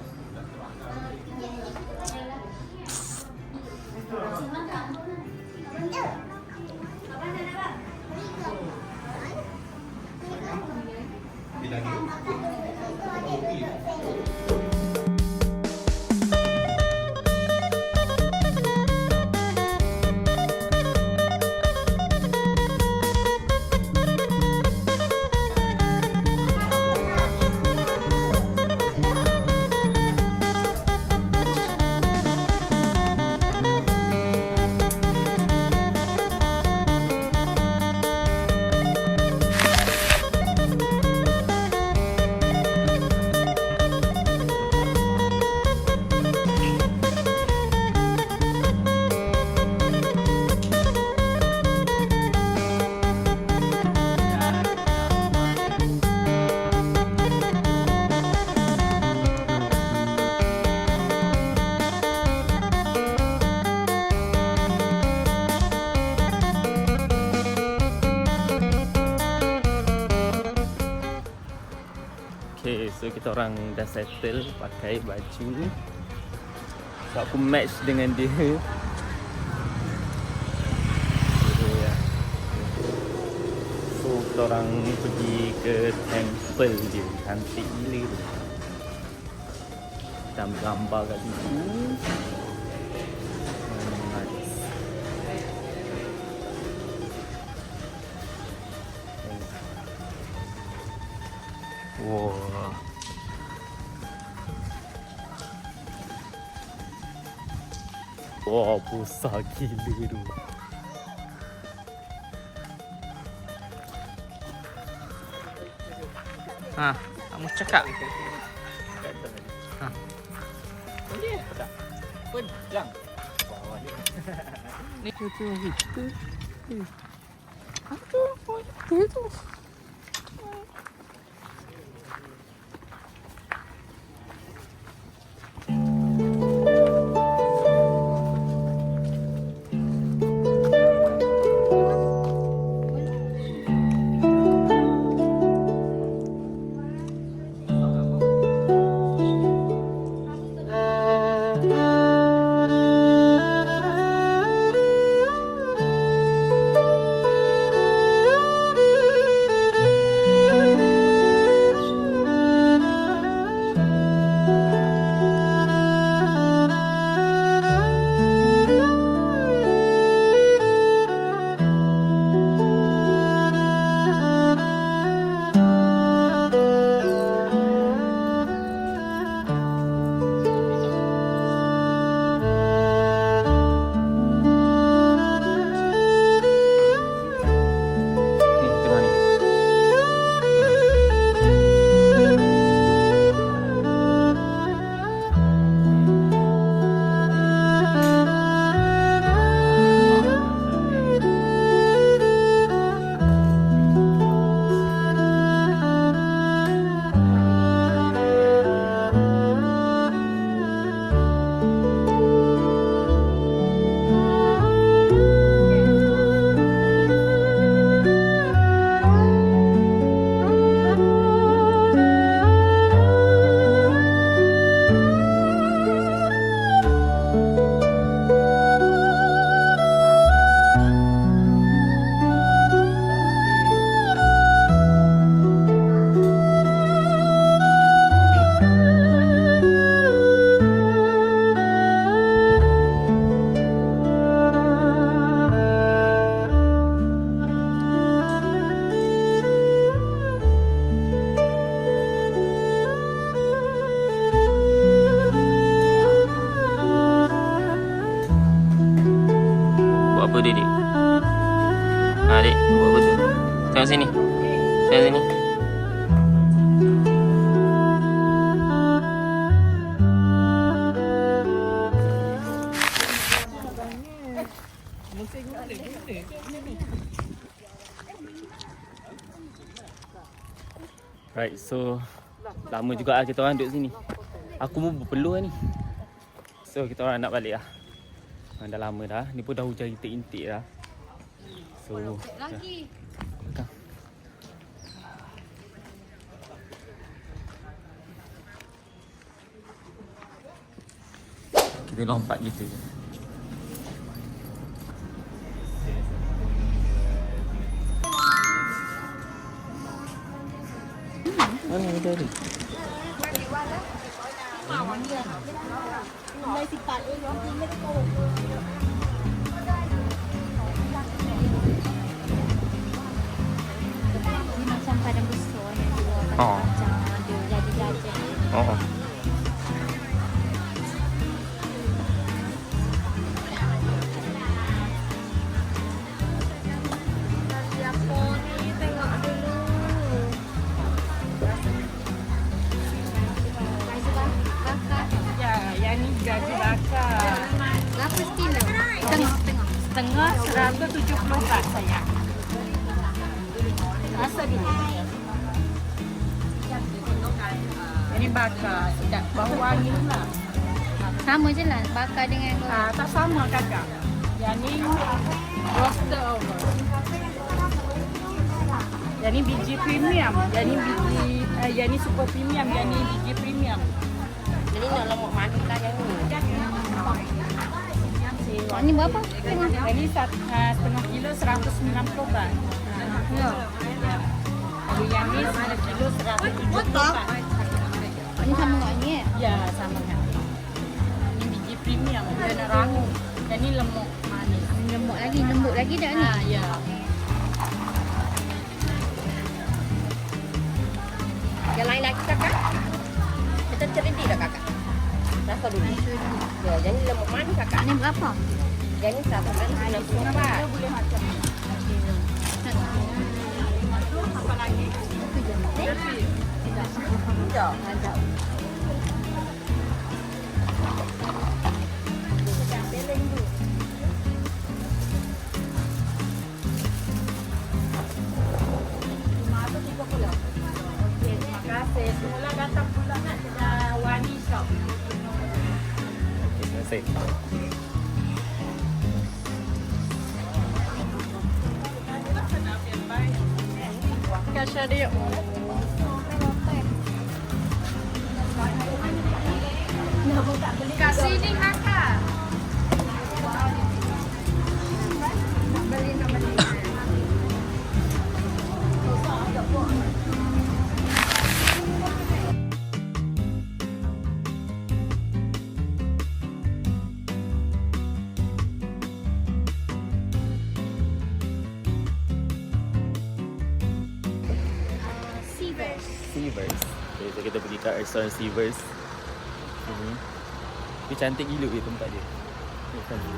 Okay, so kita orang dah settle pakai baju. So aku match dengan dia. So kita orang pergi ke temple dia. Cantik gila tu. Kita ambil gambar kat situ. Nice. Wow. Wah, besar gila tu. Kamu cakap. Boleh tak? Pedang. Ni tu itu. betul dik. Ha dik, buat betul. Tengok sini. Tengok sini. Right, so lama juga lah kita orang duduk sini. Aku pun berpeluh ni. So kita orang nak balik lah. Dah lama dah. Ni pun dah hujan intik-intik dah. So lagi. Kita lompat gitu je. Mana ada ni? Ni macam padang besar yang dua Oh. macam ada jadi-jadi. Oh. Ya, yang ni gaji bakar. Berapa kilo? Setengah. Setengah 174 sayang. Rasa dulu. Ini bakar, sedap bau wangi lah. Sama je lah bakar dengan Tak sama kakak. Yang ni roasted over. Yang ni biji premium. Yang ni super premium. Yang ni biji premium. Jadi nak lemak manis lah yang ni. Ni berapa? Setengah. Yang ni setengah kilo 190 baht. Ya. Kalau yang ni setengah kilo 170 baht. Ni sama dengan ni eh? Ya, sama kan. Ini biji premium. Dia nak rangup. Dan ni lemak manis. Lembut lagi tak ni? Ya. Yang lain lagi kakak? Kita cerdik tak kakak? Rasa dulu. Ya, yang ni lemak manis kakak. Ni berapa? Yang ni 190 baht. Boleh macam ni. Apa lagi? Hijau. Terima kasih. Semula datang pula nak ke Wani Shop. Terima kasih. Kasih dia. Kasih ni kakak. Seavers. Okay, so kita pergi kat restoran Seavers. Sini. Tapi cantik gila dia tempat dia. Ni cantik.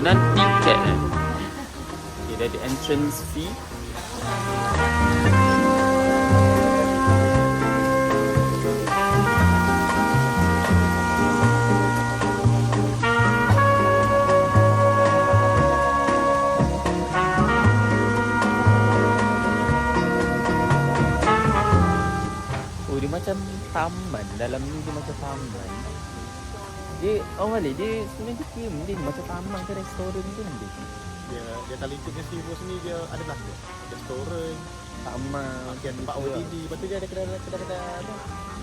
Dengan tiket okay, dia ada entrance fee. Oh, dia macam taman. Dalam ni dia macam taman. Dia balik dia sebenarnya dia film dia macam taman ke restoran tu nanti. Dia tak lingkup dengan Seavers ni dia ada lah restoran, Taman tempat OTD, lepas tu dia ada kedai apa?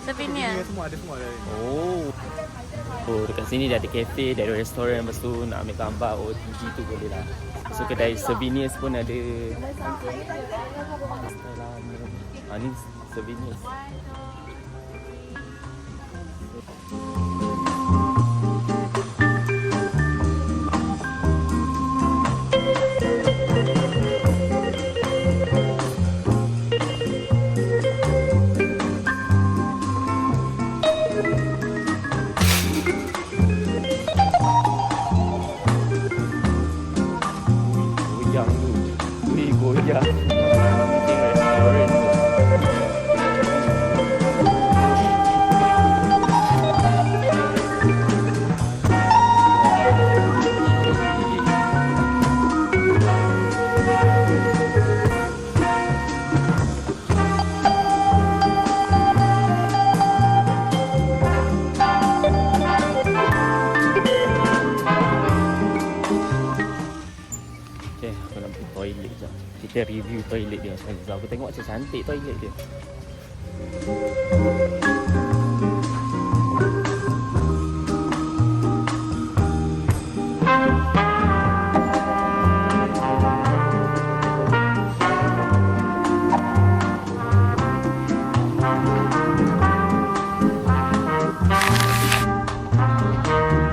Souvenir. Semua ada semua dari. Oh, dekat sini dia ada kafe, dia ada restoran, lepas tu nak ambil gambar OTG tu boleh lah. So kedai souvenirs pun ada. Ni souvenirs. Goyang tu. Wih, goyang. Bikin restoran tu. Okay, aku nak pergi toilet je. Kita review toilet dia macam mana. Aku tengok macam cantik toilet dia.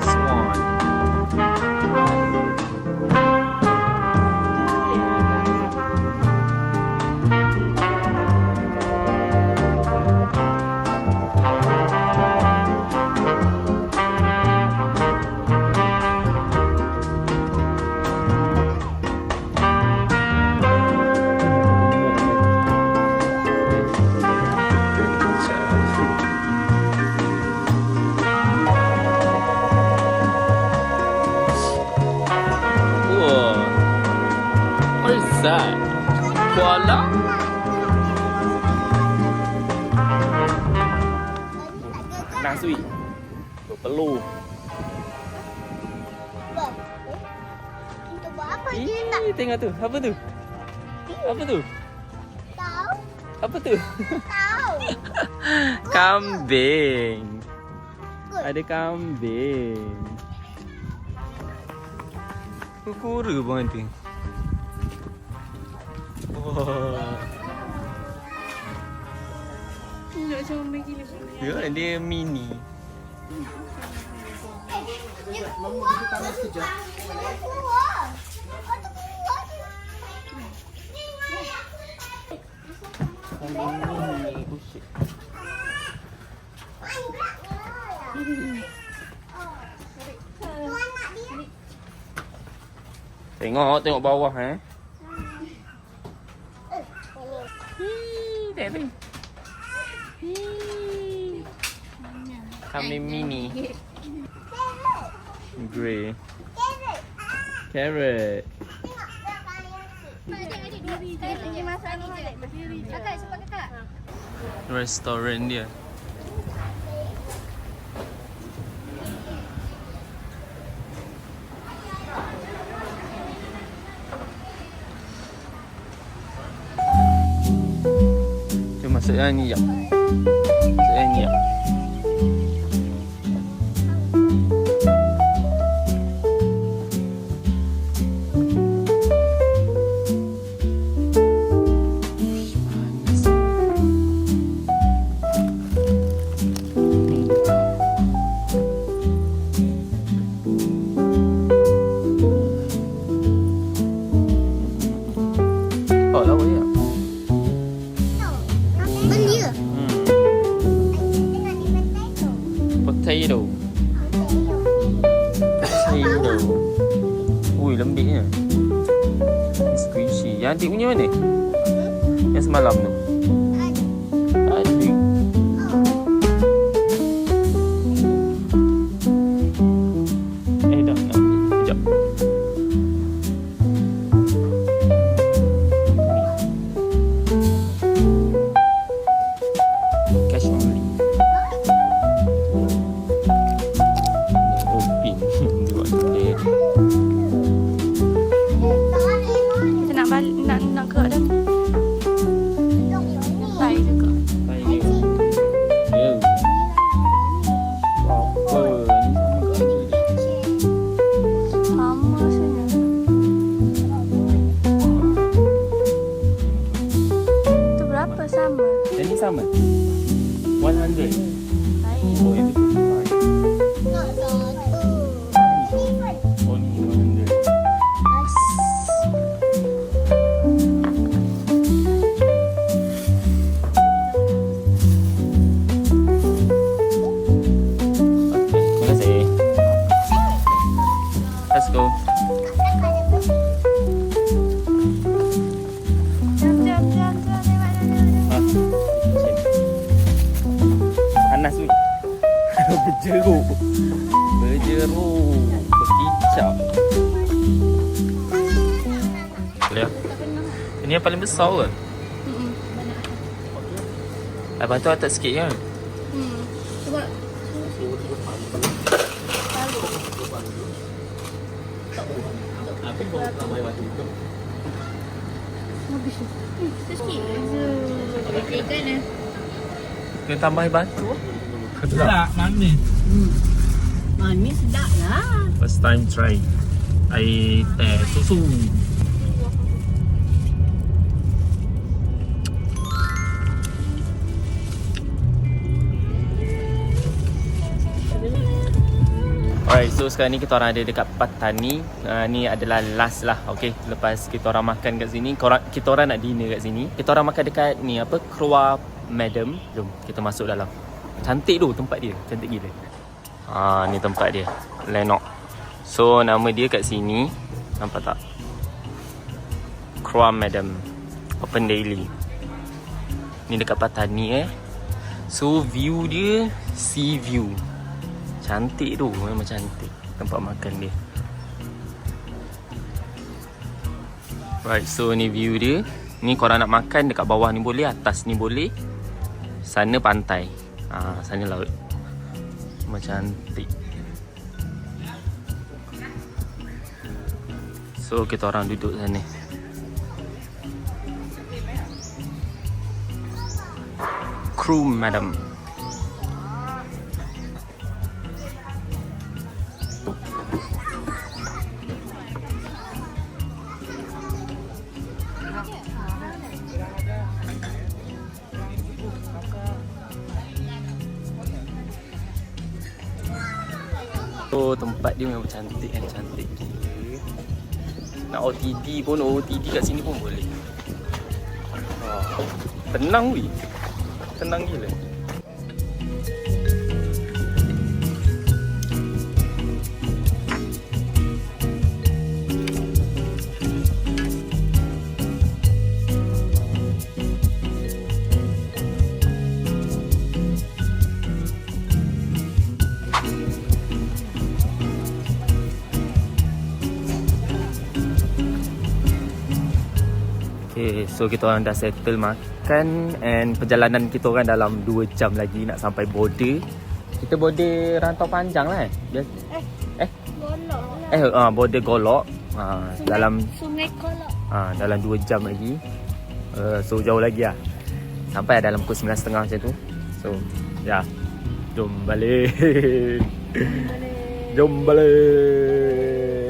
Swan. Wah. What is that? Koala? Nasui. Berpeluh. Untuk buat apa dia tak Tengok tu. Apa tu? Apa tu? tahu? Apa tu? Tahu. Kambing. Good. Ada kambing. Kura pun ada. Wah. Nak comel gila. Ya, dia mini. Dia keluar. Dia keluar. Ada keluar. Kambing mini. Oh shit. Tengok bawah Tengok. Kambing mini. Grey. Carrot. Restoran dia. Jom masuk yang ni jap. Masuk yang ni jap. Oh, lawa dia. Benda. Potato. Potato. Ui, lembiknya. Squishy. Yang adik punya mana? Yang semalam tu. Adik. Dah nak ambil. Sekejap. Cash only. Opin. Dua titik. Kita nak balik nak gerak dah. sama. Yang ni sama? 100. Baik. Oh, yang tu 55. Nak satu. Oh, ni 100. Terima kasih. Let's go. Jom. Ha. Panas ni. Berjeruk. Berkicap. Lihat. Ini yang paling besar ke? Lepas tu atas sikit kan? Cuba. Habis tu. Sikit je. Ikan eh. Kena tambah batu. Tak, manis. Manis sedap lah. First time try air teh susu. Alright, so sekarang ni kita orang ada dekat Patani. Ni adalah last lah, okay. Lepas kita orang makan kat sini, kita orang nak dinner kat sini. Kita orang makan dekat ni apa, Croix Madame. Jom kita masuk dalam. Cantik tu tempat dia, cantik gila. Ni tempat dia, Lenok. So nama dia kat sini, nampak tak? Croix Madame, open daily. Ni dekat Patani So view dia sea view. Cantik tu, memang cantik tempat makan dia. Right, so ni view dia. Ni korang nak makan dekat bawah ni boleh, atas ni boleh. Sana pantai. Sana laut. Memang cantik. So kita orang duduk sana. Croix Madame. Oh, tempat dia memang cantik kan, cantik gila. Nak OTD pun, OTD kat sini pun boleh. Tenang weh. Tenang gila. Okay, so kita orang dah settle makan and perjalanan kita orang dalam 2 jam lagi nak sampai border. Kita border Rantau Panjang lah Golok. Border Golok. Dalam Sungai Golok. dalam 2 jam lagi. So jauh lagi lah. Sampai dalam pukul 9.30 macam tu. So, ya. Jom balik. Jom balik.